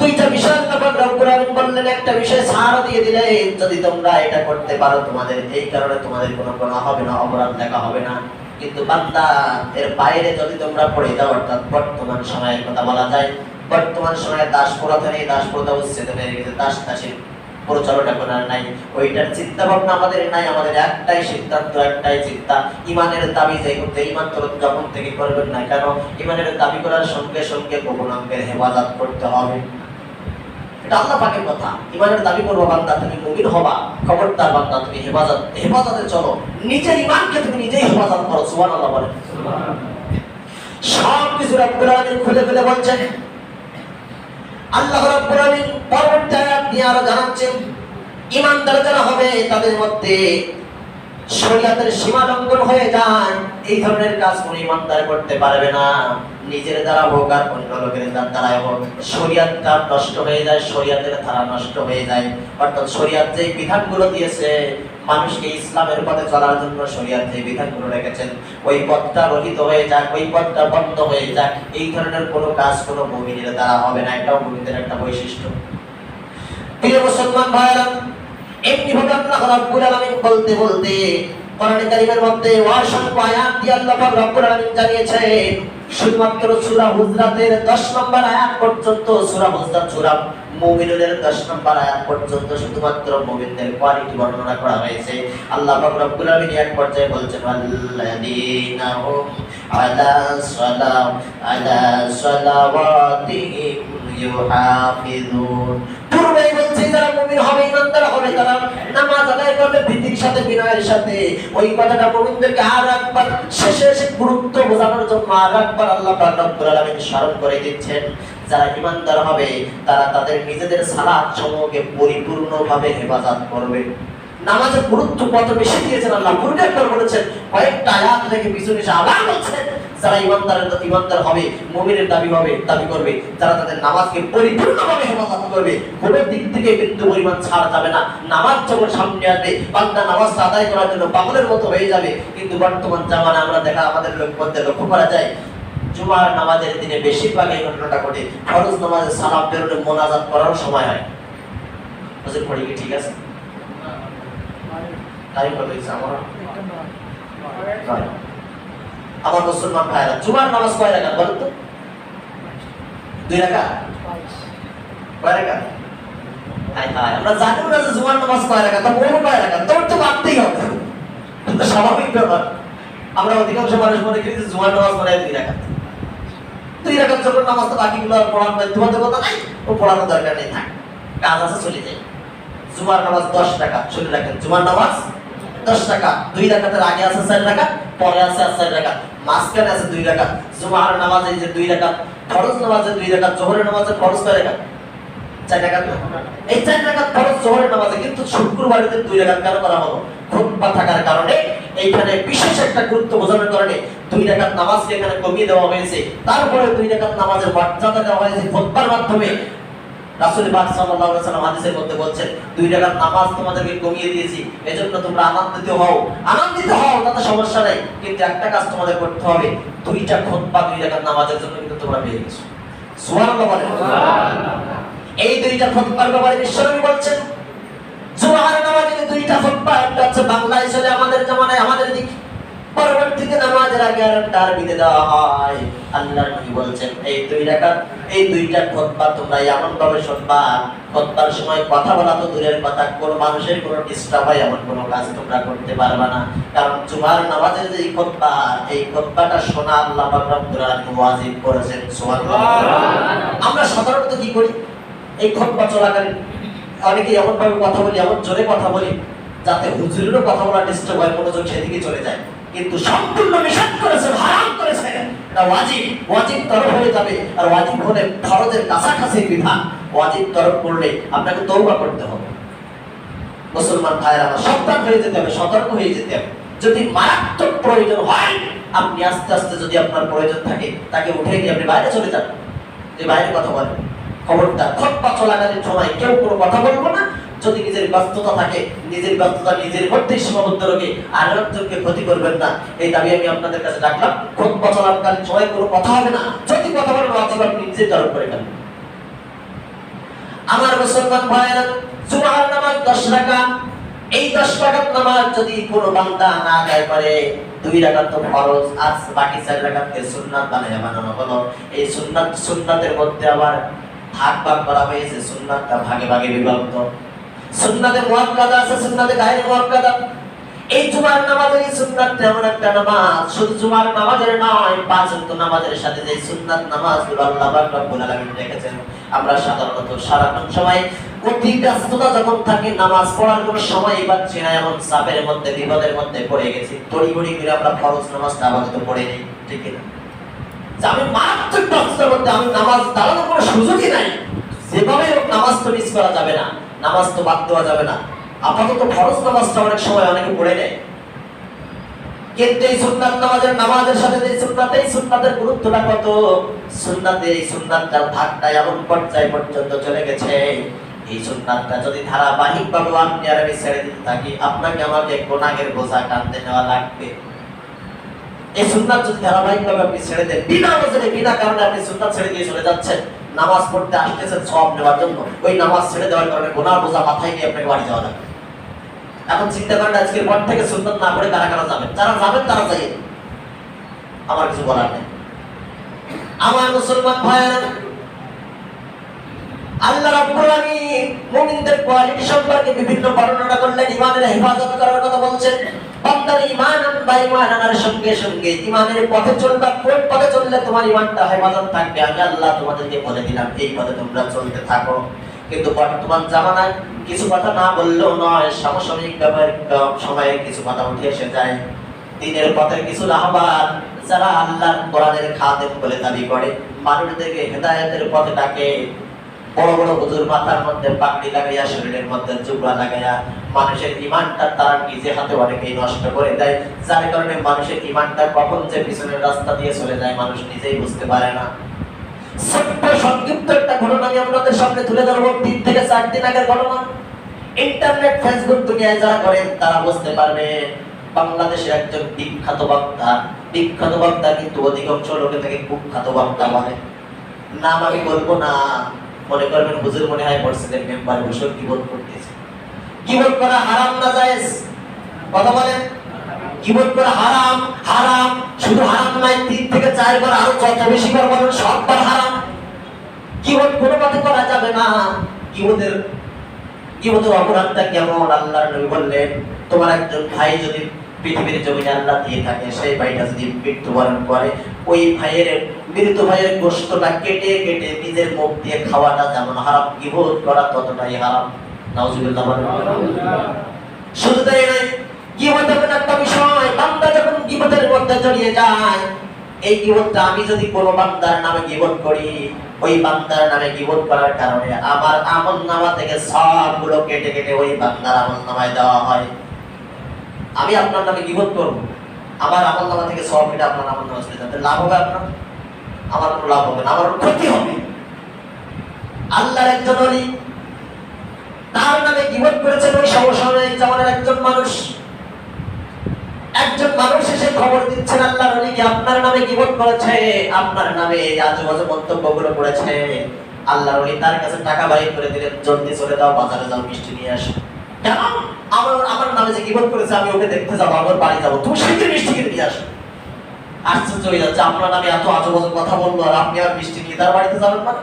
A: দুইটা বিষয় আল্লাহ রাব্বুল আলামিন বললেন, একটা বিষয় ছাড় দিয়ে দিলেন, যদি তোমরা এটা করতে পারো তোমাদের এই কারণে তোমাদের কোনো গুনাহ হবে না, অপরাধ লেখা হবে না। কিন্তু বান্দা এর বাইরে যদি তোমরা পড়ে যাও, অর্থাৎ বর্তমান সময়ের কথা বলা যায়, বর্তমান সময়ে দাসপ্রথা নেই, দাসপ্রথা উচ্ছেদ হয়ে গেছে, দাস-দাসীর প্রচলনটা কোনো নাই, ওইটার চিন্তা ভাবনা আমাদের নাই। আমাদের একটাই সিদ্ধান্ত, একটাই চিন্তা, ঈমানের দাবি যে করতে, ঈমান তো যখন থেকে করবেন না কেন, ঈমানের দাবি করার সঙ্গে সঙ্গে গোপনাঙ্গের হেফাজত করতে হবে। এটা আল্লাহ পাকের কথা। ঈমানের দাবি করবো বান্দা, তুমি মুমিন হবা, খবরদার বান্দা তুমি হেফাজতে চলো, নিজের ঈমানকে তুমি নিজেই হেফাজত করো। সুবহানাল্লাহ বলেন। সব কিছু রব্বুল আলামিন খুলে খুলে বলছেন। আল্লাহ রাব্বুল আলামিন পরবর্তী আয়াত দিয়ে আরো জানাচ্ছেন, ঈমানদার যারা হবে তাদের মধ্যে শরীয়তের সীমা লঙ্ঘন হয়ে যায়, এই ধরনের কাজ কোন ঈমানদার করতে পারবে না। নিজের দ্বারা হোক আর অন্য লোকের দ্বারা হোক, শরীয়তটা নষ্ট হয়ে যায়, শরীয়তের ধারা নষ্ট হয়ে যায়। অর্থাৎ শরীয়ত যে বিধানগুলো দিয়েছে মানুষকে ইসলামের পথে চলার জন্য, শরীয়ত যে বিধানগুলো রেখেছেন, ওই পথটা রহিত হয়ে যাক, ওই পথটা বন্ধ হয়ে যাক, এই ধরনের কোনো কাজ কোনো মুমিনের দ্বারা হবে না। এটাও মুমিনদের একটা বৈশিষ্ট্য। প্রিয় মুসলমান ভাইরা, এমনি ভাবে আল্লাহ রাব্বুল আলামিন বলতে বলতে কোরআন কারীমের মধ্যে অসংখ্য আয়াত দিয়ে আল্লাহ পাক রব্বুল আলামিন জানিয়েছেন। শুধুমাত্র সূরা হুজরাতের 10 নম্বর আয়াত পর্যন্ত, সূরা হুজরাত সূরা মুমিনুনের 10 নম্বর আয়াত পর্যন্ত শুধুমাত্র মুমিনদের কোয়ালিটি বর্ণনা করা হয়েছে। আল্লাহ পাক রব্বুল আলামিন এক পর্যায়ে বলছেন, আল্লাযীনা হুম আলা সালাওয়াতিহিম ইউহাফিজুন। পূর্বেই বলছি যারা মুমিন হবে, ঈমানদার হবে, তারা নামাজ আদায় করবে ভীতির সাথে, বিনয়ের সাথে। ওই কথাটা মুমিনদেরকে আর একবার শেষে এসে গুরুত্ব বোঝানোর জন্য আর একবার আল্লাহ পাক রব্বুল আলামিন স্মরণ করে দিচ্ছেন। যারা ঈমানদার হবে তারা তাদের নিজেদের সালাত সমূহকে পরিপূর্ণভাবে হেফাজত করবে। নামাজের গুরুত্ব কত বেশি দিয়েছেন আল্লাহ, পূর্বে একবার বলেছেন, কয়েকটা আয়াত থেকে পিছনে এসে আবার বলছেন, যারা ঈমানদার হবে, মুমিনের দাবি করবে, যারা তাদের নামাজকে পরিপূর্ণভাবে হেফাজত করবে, কোনো দিক থেকে বিন্দু পরিমাণ ছাড় যাবে না। নামাজ যখন সামনে আসবে, বান্দা নামাজটা আদায় করার জন্য পাগলের মতো হয়ে যাবে। কিন্তু বর্তমান জামানা আমরা আমাদের মধ্যে লক্ষ্য করা যায়, জুমার নামাজের দিনে বেশিরভাগ এই ঘটনাটা ঘটে, ফরজ নামাজের সালাম বেরোলে মোনাজাত করার সময় হয়। বুঝে পড়ি কি ঠিক আছে? টাইম কত হয়েছে আমার মুসলমান ভাইরা, জুমার নামাজ কয় রাকাত বলেন তো? 2 রাকাত। কয় রাকাত? আমরা জানি না যে জুমার নামাজ কয় রাকাত, তা বলবো কয় রাকাত, তোর তো মানতেই হবে, এটা স্বাভাবিক ব্যাপার। আমরা অধিকাংশ মানুষ মনে করি যে জুমার নামাজ মানে 2 রাকাত। 2 রাকাত যখন নামাজ, তো বাকিগুলো আর পড়ার তোমাদের কথা নাই, ও পড়ানোর দরকার নেই, থাক, কাজ আছে চলে যায়। জুমার নামাজ 10 রাকাত, শুনে রাখেন, জুমার নামাজ 10 রাকাত। 2 রাকাতের আগে আছে 4 রাকাত, পরে আছে 4 রাকাত, মাঝখানে আছে 2 রাকাত। জুমার নামাজে যে 2 রাকাত, ফরজ নামাজে 2 রাকাত, জোহরের নামাজে ফরজ কয় রাকাত? 4 রাকাত। এই 4 রাকাত ফরজ জোহরের নামাজে, কিন্তু শুক্রবারে 2 রাকাত কেন করা হলো? খুতবা থাকার কারণে, এইখানে বিশেষ একটা গুরুত্ব বোঝানোর কারণে 2 রাকাত নামাজকে এখানে কমিয়ে দেওয়া হয়েছে। তারপরে 2 রাকাত নামাজের মর্যাদা দেওয়া হয়েছে খুতবার মাধ্যমে। রাসূল পাক সাল্লাল্লাহু আলাইহি ওয়াসাল্লাম হাদিসের মধ্যে বলছেন, 2 রাকাত নামাজ তোমাদেরকে কমিয়ে দিয়েছি, এজন্য তোমরা আনন্দিত হও, তাতে সমস্যা নাই। কিন্তু একটা কাজ তোমাদের করতে হবে, 2টা খুতবা 2 রাকাত নামাজের জন্য কিন্তু তোমরা পেয়ে গেছো। সুবহানাল্লাহ বলেন। সুবহানাল্লাহ। এই 2টা খুতবার ব্যাপারে বিশ্বনবী বলছেন, জুমার নামাজে 2টা খুতবা, একটা হচ্ছে বাংলায় চলে আমাদের জামানায়, আমাদের দিকে, পরবর্তীতে নামাজের আগে আরেকটা আরবিতে দেওয়া হয়। আল্লাহর নবী বলছেন, এই 2 রাকাত, এই 2টা খুতবা তোমরা এমন ভাবে শুনবা, খুতবার সময় কথা বলা তো দূরের কথা, কোন মানুষের কোনো ডিস্টার্ব হয় এমন কোনো কাজ তোমরা করতে পারবে না। কারণ জুমার নামাজের যে খুতবা, এই খুতবাটা শোনা আল্লাহ পাক রব্বুল আলামিন ওয়াজিব করেছেন। সুবহানাল্লাহ। আমরা সাধারণত কি করি, এই খুতবা চলাকালীন অনেকে এমন ভাবে কথা বলি, এমন জোরে কথা বলি, যাতে হুজুরেরও কথা বলা ডিস্টার্ব হয়, মনোযোগ সেদিকে চলে যায়। কিন্তু সম্পূর্ণ নিষেধ করেছেন, হারাম করেছেন, এটা ওয়াজিব তরফ হয়ে যাবে। আর ওয়াজিব হলে ফরজের কাছাকাছি বিধান, ওয়াজিব তরফ করলে আপনাকে তওবা করতে হবে। মুসলমান ভাইরা আমার, সাবধান হয়ে যেতে হবে, সতর্ক হয়ে যেতে হবে। যদি মারাত্মক প্রয়োজন হয়, আপনি আস্তে আস্তে যদি আপনার প্রয়োজন থাকে, তাকে উঠে নিয়ে আপনি বাইরে চলে যান, যে বাইরে কথা বলেন। খবরদার খুতবা চলাকালীন সময় কেউ কোনো কথা বলবো না। যদি নিজের ব্যস্ততা থাকে, নিজের ব্যস্ততা নিজের মধ্যে সীমাবদ্ধ রেখে আর একজনকে ক্ষতি করবেন না, এই দাবি আমি আপনাদের কাছে রাখলাম। খুতবা চলাকালীন সময় কোনো কথা হবে না। যদি কথা বলেন, ওয়াজিব আপনি নিজে ধারণ করে ফেলবেন। আমার মুসলমান ভাইয়েরা, জুমার নামাজ 10 রাকাত। এই 10 রাকাত নামাজ যদি কোনো বান্দা না আদায় করে, 2 রাকাত তো ফরজ, আর বাকি 4 রাকাতকে সুন্নাত বানায় বানানো হলো। এই সুন্নাতের মধ্যে আবার ভাগ করা হয়েছে, সুন্নাতটা ভাগে ভাগে বিভক্ত। সুন্নাতে মুআক্কাদা আছে, সুন্নাতে গায়রে মুআক্কাদা। এই জুমার নামাজের এই সুন্নাতটা এমন একটা নামাজ, শুধু জুমার নামাজের নয়, 5 ওয়াক্ত নামাজের সাথে যে সুন্নাত নামাজগুলো আল্লাহ পাক রব্বুল আলামিন রেখেছেন, আমরা সাধারণত সারাক্ষণ সময় অতি ব্যস্ততা যখন থাকে, নামাজ পড়ার কোনো সময় পাচ্ছি না, এমন চাপের মধ্যে বিপদের মধ্যে পড়ে গেছি, তড়িঘড়ি করে আমরা ফরজ নামাজটা আপাতত পড়ে নিই, ঠিক না? আমি মারাত্মক ব্যস্ততার মধ্যে আমি নামাজ দাঁড়ানোর কোনো সুযোগই নাই, যেভাবে হোক নামাজ তো মিস করা যাবে না, নামাজ তো বাদ দেওয়া যাবে না। আপাতত ফরজ নামাজটা অনেক সময় অনেকে পড়ে নেয়, কিন্তু এই সুন্নাত নামাজের সাথে যে সুন্নাত, এই সুন্নাতের গুরুত্বটা কত! সুন্নাতে এই সুন্নাতটার ভাগটা এমন পর্যায় পর্যন্ত চলে গেছে, এই সুন্নাতটা যদি ধারাবাহিকভাবে আপনি আর আমি ছেড়ে দিতে থাকি, আপনাকে আমাকে গুনাহের বোঝা টানতে নেওয়া লাগবে। এই সুন্নাত যদি ধারাবাহিকভাবে আপনি ছেড়ে দেন, বিনা ওজনে বিনা কারণে আপনি সুন্নাত ছেড়ে দিয়ে চলে যাচ্ছেন, নামাজ পড়তে আসতেছেন সওয়াব নেওয়ার জন্য, ওই নামাজ ছেড়ে দেওয়ার কারণে গুনাহের বোঝা মাথায় নিয়ে আপনাকে বাড়ি যাওয়া লাগবে। এখন চিন্তা করেন, আজকের পর থেকে সুন্নাত না পড়ে কারা কারা যাবেন? যারা যাবেন তারা যাই, আমার কিছু বলার নেই। আমার মুসলমান ভাইয়েরা, আল্লাহ রাব্বুল আলামিন মুমিনদের কোয়ালিটি সম্পর্কে বিভিন্ন বর্ণনা করলেন, ঈমানের হেফাজত করার কথা বলছেন। বান্দার ঈমান বা ঈমান আনার সঙ্গে সঙ্গে ঈমানের পথে চলবা, কোন পথে চললে তোমার ঈমানটা হেফাজত থাকবে, আমি আল্লাহ তোমাদেরকে বলে দিলাম, এই পথে তোমরা চলতে থাকো। কিন্তু বর্তমান জামানায় কিছু কথা না বললেও নয়, সমসাময়িক সময়ে কিছু কথা উঠে এসে যায়। দ্বীনের পথের কিছু রাহবার, যারা আল্লাহর কোরআনের খাদেম বলে দাবি করে, মানুষদেরকে হেদায়েতের পথে ডাকে, বড় বড় হুজুর মাথার মধ্যে পাগড়ি লাগাইয়া, শরীরের মধ্যে জুব্বা লাগাইয়া, মানুষের ঈমানটা তারা নিজে হাতে অনেকেই নষ্ট করে দেয়, যার কারণে মানুষের ঈমানটা কখন যে পিছনের রাস্তা দিয়ে চলে যায় মানুষ নিজেই বুঝতে পারে না। ছোট্ট সংক্ষিপ্ত একটা ঘটনা আমি আপনাদের সামনে তুলে ধরবো, 3 থেকে 4 দিন আগের ঘটনা। ইন্টারনেট ফেসবুক দুনিয়ায় যারা করেন তারা বুঝতে পারবে, বাংলাদেশের একজন বিখ্যাত বক্তা কিন্তু অধিকাংশ লোকে তাকে কুখ্যাত বক্তা বলে। নাম আমি বলবো না, মনে করবেন হুজুর মনে হয় মসজিদের মেম্বারে বসে কিবোর্ড করতেছে। কিবোর্ড করা হারাম না জায়েজ? কথা বলেন। কিবোর্ড করা হারাম? হারাম। শুধু হারাম নয়, 3 থেকে 4 বার, আরো যত বেশি বার বলেন সববার হারাম। কিবোর্ড কোনো মতে করা যাবে না। কিবোর্ডের অপরাধটা কেমন? আল্লাহর নবী বললেন, তোমার একজন ভাই যদি পৃথিবীর জমিনে আল্লাহ দিয়ে থাকে, সেই ভাইটা যদি মৃত্যুবরণ করে, ওই মৃত ভাইয়ের গোশতটা কেটে কেটে নিজের মুখ দিয়ে খাওয়াটা যেমন হারাম, গীবত করা ততটাই হারাম। নাউজুবিল্লাহ। শুধু তাই নয়, গীবত এমন একটা বিষয়, বান্দা যখন গীবতের মধ্যে জড়িয়ে যায়, এই গীবতটা আমি যদি কোনো বান্দার নামে গীবত করি, ওই বান্দার নামে গীবত করার কারণে আমার আমলনামা থেকে সবগুলো কেটে কেটে ওই বান্দার আমলনামায় দেওয়া হয়। আমি আপনার নামে গীবত করব, আমার আমলনামা থেকে সব কেটে আপনার আমলনামায় চলে যাবে, লাভ হবে আপনার? আমার কোনো লাভ হবে না, আমার ক্ষতি হবে। আল্লাহর একজন ওলি, তার নামে গীবত করেছেন ওই সমসাময়িক জামানার একজন মানুষ এসে খবর দিচ্ছেন আল্লাহর ওলিকে, আপনার নামে গীবত করেছে, আপনার নামে এই আজেবাজে মন্তব্যগুলো করেছে। আল্লাহর ওলি তার কাছে টাকা বাইর করে দিলেন, জলদি চলে যাও, বাজারে যাও, মিষ্টি নিয়ে আসো। কেন? আমার নামে যে গীবত করেছে, আমি ওকে দেখতে যাবো, আমার বাড়ি যাবো, তুমি শীঘ্র মিষ্টি কিনে নিয়ে আসো। আশ্চর্য হয়ে যাচ্ছে, আপনার নামে এত আজেবাজে কথা বললো, আর আপনি আর মিষ্টি নিয়ে তার বাড়িতে যাবেন না?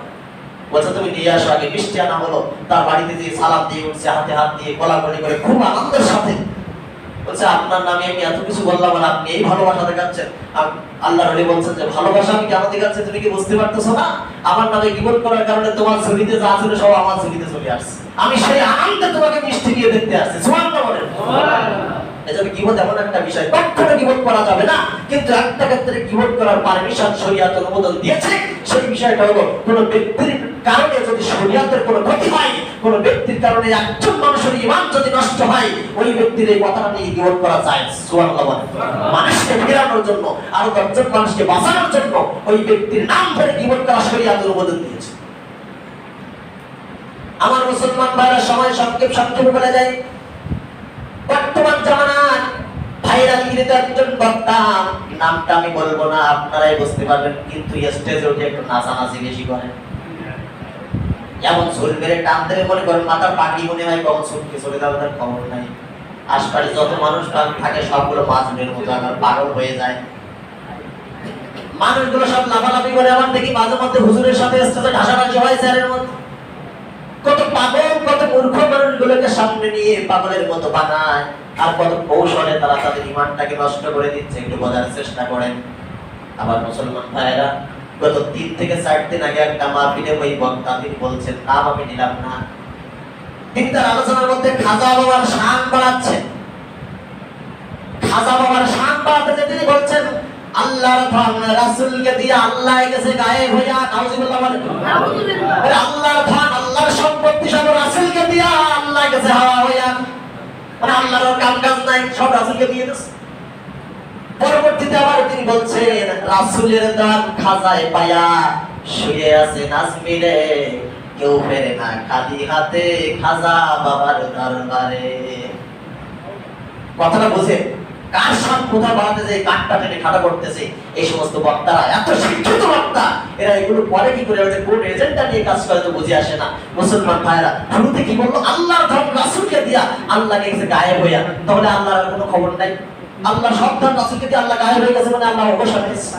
A: বলছে তুমি নিয়ে আসো। আগে মিষ্টি আনা হলো, তার বাড়িতে যে সালাম দিয়ে উঠছে, হাতে হাত দিয়ে গলাগলি করে খুব আনন্দের সাথে বলছে, আপনার নামে আমি এত কিছু বললাম আর আপনি এই ভালোবাসা দেখাচ্ছেন। আল্লাহর ওলি বলছেন যে ভালোবাসা আমি কেন দেখাচ্ছি তুমি কি বুঝতে পারতেছো না? আমার নামে গীবত করার কারণে তোমার ছবিতে যা ছিল সব আমার ছবিতে চলে আসছে, আমি সেই আনন্দে তোমাকে মিষ্টি দিয়ে দেখতে আসছি। সুবহানাল্লাহ বলেন। এজন্য গীবত এমন একটা বিষয়, কখনো গীবত করা যাবে না, কিন্তু একটা ক্ষেত্রে গীবত করার পারমিশন শরীয়ত অনুমোদন দিয়েছে। সেই বিষয়টা হলো কোন ব্যক্তির কারণে যদি শরীয়তের কোনো ক্ষতি হয়, কোন ব্যক্তির কারণে একজন মানুষের ঈমান যদি নষ্ট হয়, ওই ব্যক্তির এই কথাটা নিয়ে গীবত করা যায়। সুবহানাল্লাহ। মানুষকে ফেরানোর জন্য, আরো 10 জন মানুষকে বাঁচানোর জন্য ওই ব্যক্তির নাম ধরে গীবত করা শরীয়ত অনুমোদন দিয়েছে। আমার মুসলমান ভাইরা, সময় সংক্ষেপে বলে যায়, বর্তমান জামানার ভাইরাল গিরিতে একজন বক্তা, নামটা আমি বলবো না, আপনারাই বুঝতে পারবেন, কিন্তু স্টেজে উঠে একটু নাচানাচি বেশি করেন। এমন ঝোল মেরে টান দেবে মনে করেন মাথার পাগড়ি মনে হয় কখন ছুটকে চলে যাবে, তার খবর নাই। আশপাশে যত মানুষ থাকে সবগুলো মাজনের মতো আবার পাগল হয়ে যায়। মানুষগুলো সব লাফালাফি করে, আমার দেখি মাঝে মধ্যে হুজুরের সাথে স্টেজে ঢাসাঢাসি হয় চেয়ারের মধ্যে। কত পাগল, কত মূর্খ মানুষগুলোকে সামনে নিয়ে পাগলের মতো বানায়, আর কত কৌশলে তারা তাদের ঈমানটাকে নষ্ট করে দিচ্ছে, একটু বোঝার চেষ্টা করেন। আবার মুসলমান ভাইয়েরা, গত 3 থেকে 4 দিন আগে একটা মাহফিলে ওই বক্তা তিনি বলছেন, নাম আমি নিলাম না, তিনি তার আলোচনার মধ্যে খাজা বাবার শান বাড়াচ্ছেন। খাজা বাবার শান বাড়াতে যে তিনি বলছেন, আল্লাহর ধন রাসূলকে দিয়ে আল্লাহ গেছে গায়েব হইয়া, নাউজুবিল্লাহ বলেন। আল্লাহর ধন, আল্লাহর সম্পত্তি সব রাসূলকে দিয়া আল্লাহ গেছে হাওয়া হইয়া, মানে আল্লাহর কাম কাজ নাই, সব রাসূলকে দিয়ে দিয়েছে। পরবর্তীতে আবার তিনি বলছেন, রাসূলের দান খাজায় পায়া শুয়ে আছে নাজমিরে, কেউ ফেরে না খালি হাতে খাজা বাবার দরবারে। কথাটা বুঝে কার সাপ কোথা বাড়াতে যায়, কাঠটা টেনে খাটা করতেছে এই সমস্ত বক্তারা, এত শিক্ষিত বক্তা, এরা এগুলো পরে কি করে কোন এজেন্ডা নিয়ে কাজ করে তো বুঝে আসে না। মুসলমান ভাইরা, শুরুতে কি বললো, আল্লাহর ধন রাসূলকে দিয়া আল্লাহকে গেছে গায়েব হইয়া, তাহলে আল্লাহর কোনো খবর নাই। আল্লাহ সব ধন রাসূলকে দিয়ে আল্লাহ গায়েব হয়ে গেছে, মানে আল্লাহ অবসর নিয়েছে,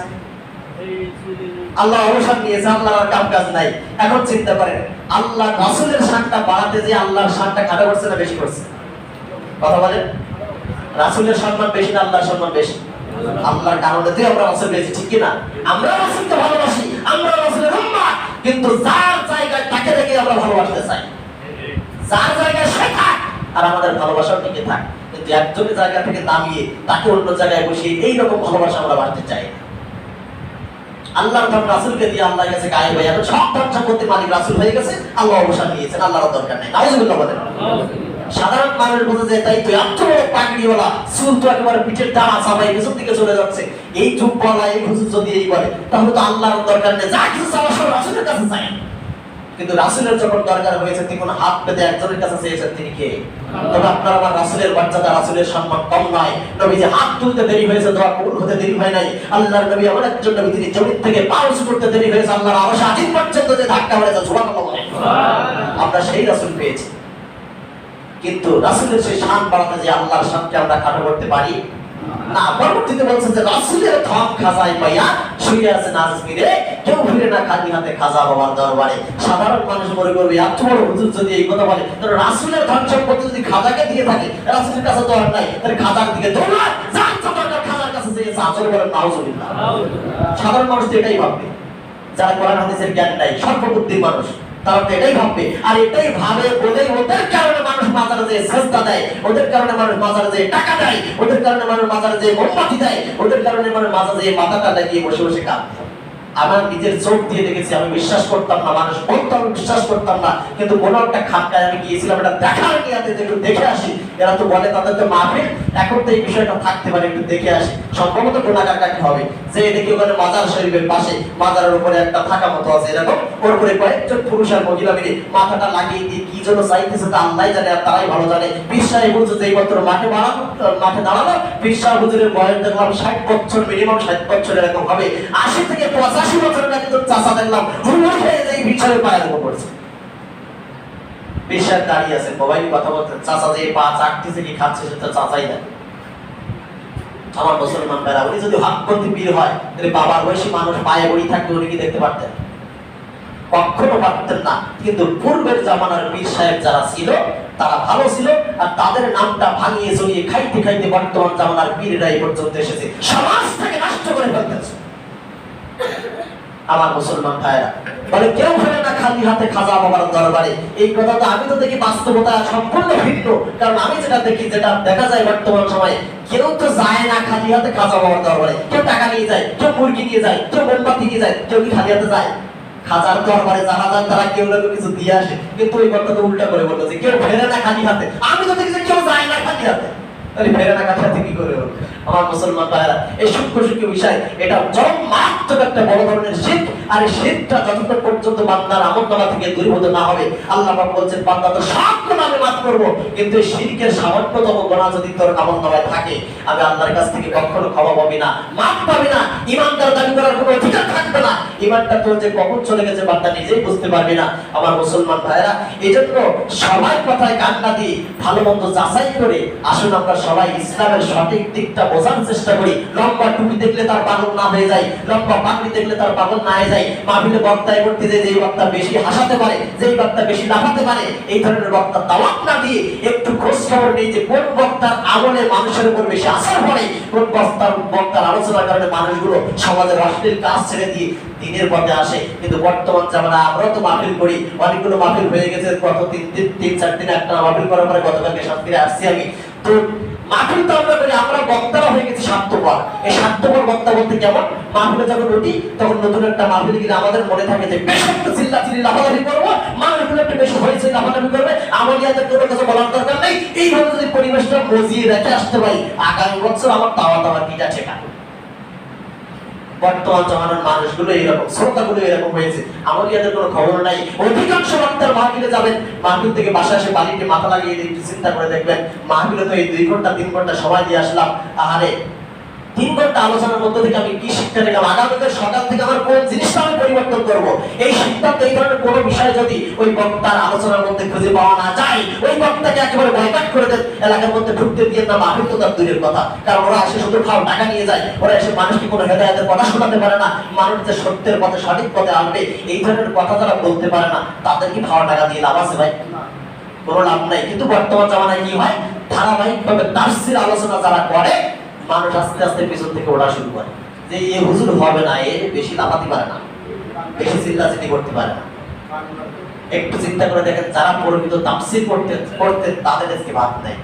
A: আল্লাহ অবসর নিয়েছে, আল্লাহর কাম কাজ নাই। এখন চিন্তা করেন, আল্লাহ রাসূলের শানটা বাড়াতে যে আল্লাহর শানটা খাটো করছে না বেশি করছে? কথা বলেন, রাসূলের সম্মান বেশি না আল্লাহর সম্মান বেশি? আল্লাহর কারণে তো আমরা রাসূল পেয়েছি, ঠিক কি না? আমরা রাসূলকে ভালোবাসি, আমরা রাসূলের উম্মত, কিন্তু যার জায়গায় তাকে রেখে আমরা ভালোবাসতে চাই, যার জায়গায় সে থাক আর আমাদের ভালোবাসাও টিকে থাক, কিন্তু একজনের জায়গা থেকে নামিয়ে তাকে অন্য জায়গায় বসিয়ে এইরকম ভালোবাসা আমরা বাড়তে চাই। আল্লাহর ধন রাসূলকে দিয়ে আল্লাহ গেছে গায়েব হয়ে, এখন সব ধন সম্পত্তির মালিক রাসূল হয়ে গেছে, আল্লাহ অবসর নিয়েছেন, আল্লাহর দরকার নেই। নাউজুবিল্লাহ বলেন। সাধারণ মানুষ বোঝা যায়, তাই তো এত বড় পাগড়িওয়ালা চুল তো একেবারে পিঠের ডানা চাপাই পেছন দিকে চলে যাচ্ছে, এই যুগওয়ালা এই হুজুর যদি এই বলে, তাহলে তো আল্লাহর দরকার নেই, যা কিছু চাওয়া সব রাসূলের কাছে চাই। কিন্তু রাসূলের যখন দরকার হয়েছে, তিনি কোন হাত পেতে একজনের কাছে চেয়েছেন, তিনি কে? তবে আপনার আমার রাসূলের মর্যাদা, রাসূলের সম্মান কম নয়। নবীজি হাত তুলতে দেরি হয়েছে, দোয়া কবুল হতে দেরি হয় নাই। আল্লাহর নবী এমন একজন নবী, তিনি জমিন থেকে পা উঁচু করতে দেরি হয়েছে, আল্লাহর আরশ আজিম পর্যন্ত যে ধাক্কা মেরেছে, সুবহানাল্লাহ বলেন। আমরা সেই রাসূল পেয়েছি, কিন্তু রাসূলের সেই শান বাড়াতে যে আল্লাহর শানকে আমরা খাটো করতে পারি না। পরবর্তীতে বলছেন যে রাসূলের ধন খাজায় পাইয়া শুয়ে আছে নাজমিরে, কেউ ফিরে না খালি হাতে খাজা বাবার দরবারে। সাধারণ মানুষ মনে করবে, এত বড় হুজুর যদি এই কথা বলে, তাহলে রাসূলের ধন সম্পত্তি যদি খাজাকে দিয়ে থাকে, রাসূলের কাছে তো আর নাই, তাহলে খাজার দিকে দৌড়া, যার যত দরকার খাজার কাছে যেয়ে চাচরে বলেন নাউজুবিল্লাহ। সাধারণ মানুষ তো এটাই ভাববে, যারা কোরআন হাদিসের জ্ঞান নাই, স্বল্পবুদ্ধির মানুষ, তারা তো এটাই ভাববে। আর এটাই ভাবে বলেই ওদের কারণে মানুষ মাজারে যেয়ে সেজদা দেয়, ওদের কারণে মানুষ মাজারে যেয়ে টাকা দেয়, ওদের কারণে মানুষ মাজারে যেয়ে মোমবাতি দেয়, ওদের কারণে মানুষ মাজারে যেয়ে মাথাটা লাগিয়ে বসে বসে কাঁদে। আমার নিজের চোখ দিয়ে দেখেছি, আমি বিশ্বাস করতাম না, মানুষ বলতো আমি বিশ্বাস করতাম না, কিন্তু কোনো একটা খানকায় আমি গিয়েছিলাম, এটা দেখার নিয়াতে একটু দেখে আসি। এরা তো বলে তাদের তো মাহফিল, এখন তো এই বিষয়টা থাকতে পারে, একটু দেখে আসি, সম্ভবত গোনাগারটাকে হবে যে দেখি ওখানে মাজার শরীফের পাশে মাজারের উপরে একটা থাকা মতো আছে, এরকম ওর উপরে কয়েকজন পুরুষ আর মহিলা মিলে মাথাটা লাগিয়ে দিয়ে কি জন্য চাইতেছে তা আল্লাহ জানে, আর তারাই ভালো জানে। পীর সাহেব হুজুর যেই বছর মাঠে দাঁড়ালো, পীর সাহেব হুজুরের বয়স দেখলাম 60 বছর, মিনিমাম 60 বছর এরকম হবে। 80 থেকে 85 বছরের নাকি তো চাচা দেখলাম হুড়মুড় খেয়ে যায় পীর সাহেবের পায়ের উপর পড়ছে। পীর সাহেব দাঁড়িয়ে আছে, মোবাইল কথা বলতেন, চাচা যে পা চাটতেছে কি খাচ্ছে সেটা চাচাই দেয়। আমার মুসলমান ভাইরা, উনি যদি হকপন্থী পীর হয়, তাহলে বাবার বয়সী মানুষ পায়ে বড়ি থাকলে উনি কি দেখতে পারতেন? কখনো পারতেন না। কিন্তু পূর্বের জামানার পীর সাহেব যারা ছিল, তারা ভালো ছিল, আর তাদের নামটা ভাঙিয়ে চলিয়ে খাইতে খাইতে বর্তমান জামানার পীররা এই পর্যন্ত এসেছে, সমাজ থেকে নষ্ট করে ফেলতেছে। আমার মুসলমান ভাইরা বলে কেউ ফেরে না খালি হাতে খাজা বাবার দরবারে। এই কথা তো আমি তো দেখি বাস্তবতা সম্পূর্ণ ভিন্ন। কারণ আমি যেটা দেখি, যেটা দেখা যায় বর্তমান সময়ে, কেউ তো যায় না খালি হাতে খাজা বাবার দরবারে। কেউ টাকা নিয়ে যায়, কেউ মুরগি নিয়ে যায়, কেউ মোমবাতি নিয়ে যায়, কেউ কি খালি হাতে যায়? খাজার দরবারে যারা যান তারা কেউ না কেউ কিছু দিয়ে আসে। কিন্তু ওই কথা তো উল্টা করে বললো যে কেউ ফেরে না খালি হাতে। আমি তো দেখি কেউ যায় না খালি হাতে। ফেরে না খালি হাতে কি করে হলো? আমার মুসলমান ভাইরা, এই সূক্ষ্ম সূক্ষ্ম বিষয়, এটা চরম মারাত্মক একটা বড় ধরনের শিরক। আর এই শিরকটা যতক্ষণ পর্যন্ত বান্দার আমলনামা থেকে দূরীভূত না হবে, আল্লাহ পাক বলছেন বান্দা তো সব গুনাহ আমি মাফ করব, কিন্তু এই শিরকের সামান্যতম গুনাহ যদি তোর আমলনামায় থাকে, আমি আল্লাহর কাছ থেকে কখনো ক্ষমা পাবি না, মাফ পাবি না, ঈমানদার দাবি করার কোনো অধিকার থাকবে না। ঈমানটা তোর যে কখন চলে গেছে বান্দা নিজেই বুঝতে পারবি না। আমার মুসলমান ভাইরা, এইজন্য সবাই কথায় কান না দিয়ে ভালো মন্দ যাচাই করে আসুন আমরা সবাই ইসলামের সঠিক দিকটা বোঝার চেষ্টা করি। লম্বা টুপি দেখলে তার পাগল না হয়ে যায়, লম্বা পাগড়ি দেখলে তার পাগল না হয়ে যায়। মাহফিলে বক্তায় করতে যে যেই বক্তা বেশি হাসাতে পারে, যেই বক্তা বেশি লাফাতে পারে, এই ধরনের বক্তা দাওয়াত না দিয়ে একটু খোঁজ খবর নেই যে কোন বক্তার আমলে মানুষের উপর বেশি আসার পড়ে, কোন বক্তার আলোচনার কারণে মানুষগুলো সমাজের অশ্লীল কাজ ছেড়ে দিয়ে দিনের পথে আসে। কিন্তু বর্তমান জামানায় আমরা তো মাহফিল করি, অনেকগুলো মাহফিল হয়ে গেছে, গত তিন চার দিন একটা মাহফিল করার পরে গতকালকে সাতক্ষীরায় আসছি আমি। তো মাহফিল তো আমরা করি, আমরা বক্তারা হয়ে গেছি স্বার্থপর। এই স্বার্থপর বক্তা বলতে কেমন, মাহফিলে যখন উঠি তখন নতুন একটা মাহফিলে গেলে আমাদের মনে থাকে যে বেশ একটা চিল্লাচিল্লি লাফালাফি করবো, মানুষগুলো একটু বেশি হয়েছে লাফালাফি করবে, আমলিয়াদের কোনো কিছু বলার দরকার নেই। এইভাবে যদি পরিবেশটা মজিয়ে রেখে আসতে পারি, আগামী বছর আমার তাওয়া কিটা ঠেকানো। বর্তমান জমানার মানুষগুলো এরকম, শ্রোতাগুলো এরকম হয়েছে, আমলিয়াদের কোনো খবর নাই। অধিকাংশ বক্তার মাহফিলে যাবেন, মাহফিল থেকে বাসায় এসে বালিতে মাথা লাগিয়ে একটু চিন্তা করে দেখবেন, মাহফিলে তো এই 2 ঘন্টা 3 ঘন্টা সময় দিয়ে আসলাম, আহারে 3 ঘন্টা আলোচনার মধ্যে থেকে আমি কি শিক্ষা নিলাম, আগামীকাল সকাল থেকে আমার কোন জিনিসটা আমি পরিবর্তন করব, এই সিদ্ধান্ত, এই ধরনের কোনো বিষয় যদি ওই বক্তার আলোচনার মধ্যে খুঁজে পাওয়া না যায়, ওই বক্তাকে একেবারে বয়কট করে দেন, এলাকার মধ্যে ঢুকতে দিয়ে না। মাহফিল তো তার দূরের কথা, কারণ ওরা এসে শুধু খাও টাকা নিয়ে যায়, ওরা এসে মানুষকে কোনো হেদায়েতের কথা শোনাতে পারে না, মানুষ যে সত্যের পথে সঠিক পথে আনবে এই ধরনের কথা যারা বলতে পারে না, তাদের কি খাওয়া টাকা দিয়ে লাভ আছে ভাই? কোনো লাভ নাই। কিন্তু বর্তমান জামানায় কি হয়, ধারাবাহিকভাবে তাফসীর আলোচনা যারা করে, মানুষ আস্তে আস্তে পিছন থেকে ওঠা শুরু করে যে এ হুজুর হবে না, এ বেশি লাফাতে পারে না, বেশি চিল্লাচিল্লি করতে পারে না। একটু চিন্তা করে দেখেন, যারা প্রকৃত তাফসীর করতে তাদের আজকে ভাত নেই।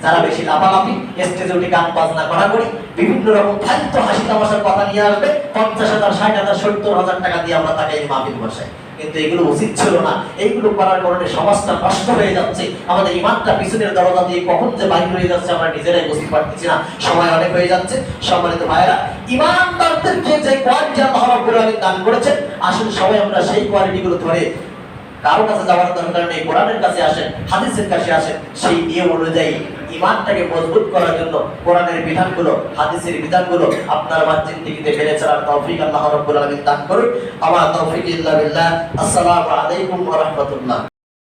A: যারা বেশি লাফালাফি, স্টেজে উঠে গান বাজনা করা করি, বিভিন্ন রকম ফালতু হাসি তামাশার কথা নিয়ে আসবে, 50,000 60,000 70,000 টাকা দিয়ে আমরা তাকে এই মাহফিল বসাই। কিন্তু এগুলো উচিত ছিল না। এইগুলো করার কারণে সমাজটা নষ্ট হয়ে যাচ্ছে, আমাদের ঈমানটা পিছনের দরজা দিয়ে কখন যে বাইরে হয়ে যাচ্ছে আমরা নিজেরাই বুঝতে পারতেছি না। সময় অনেক হয়ে যাচ্ছে। সম্মানিত ভাইরা, ঈমানদারদেরকে যে কোয়ালিটি আল্লাহ রাব্বুল আলামিন দান করেছেন, আসলে সবাই আমরা সেই কোয়ালিটিগুলো ধরে কারো কাছে যাওয়ার দরকার নেই, কোরআনের কাছে আসেন, হাদিসের কাছে আসেন, সেই নিয়ম অনুযায়ী ঈমানটাকে মজবুত করার জন্য কোরআনের বিধানগুলো, হাদিসের বিধানগুলো আপনার আমার জিন্দেগিতে মেনে চলার তৌফিক আল্লাহ রাব্বুল আলামিন দান করুন। আমার তৌফিক ইল্লা বিল্লাহ। আসসালামু আলাইকুম ওয়া রাহমাতুল্লাহ।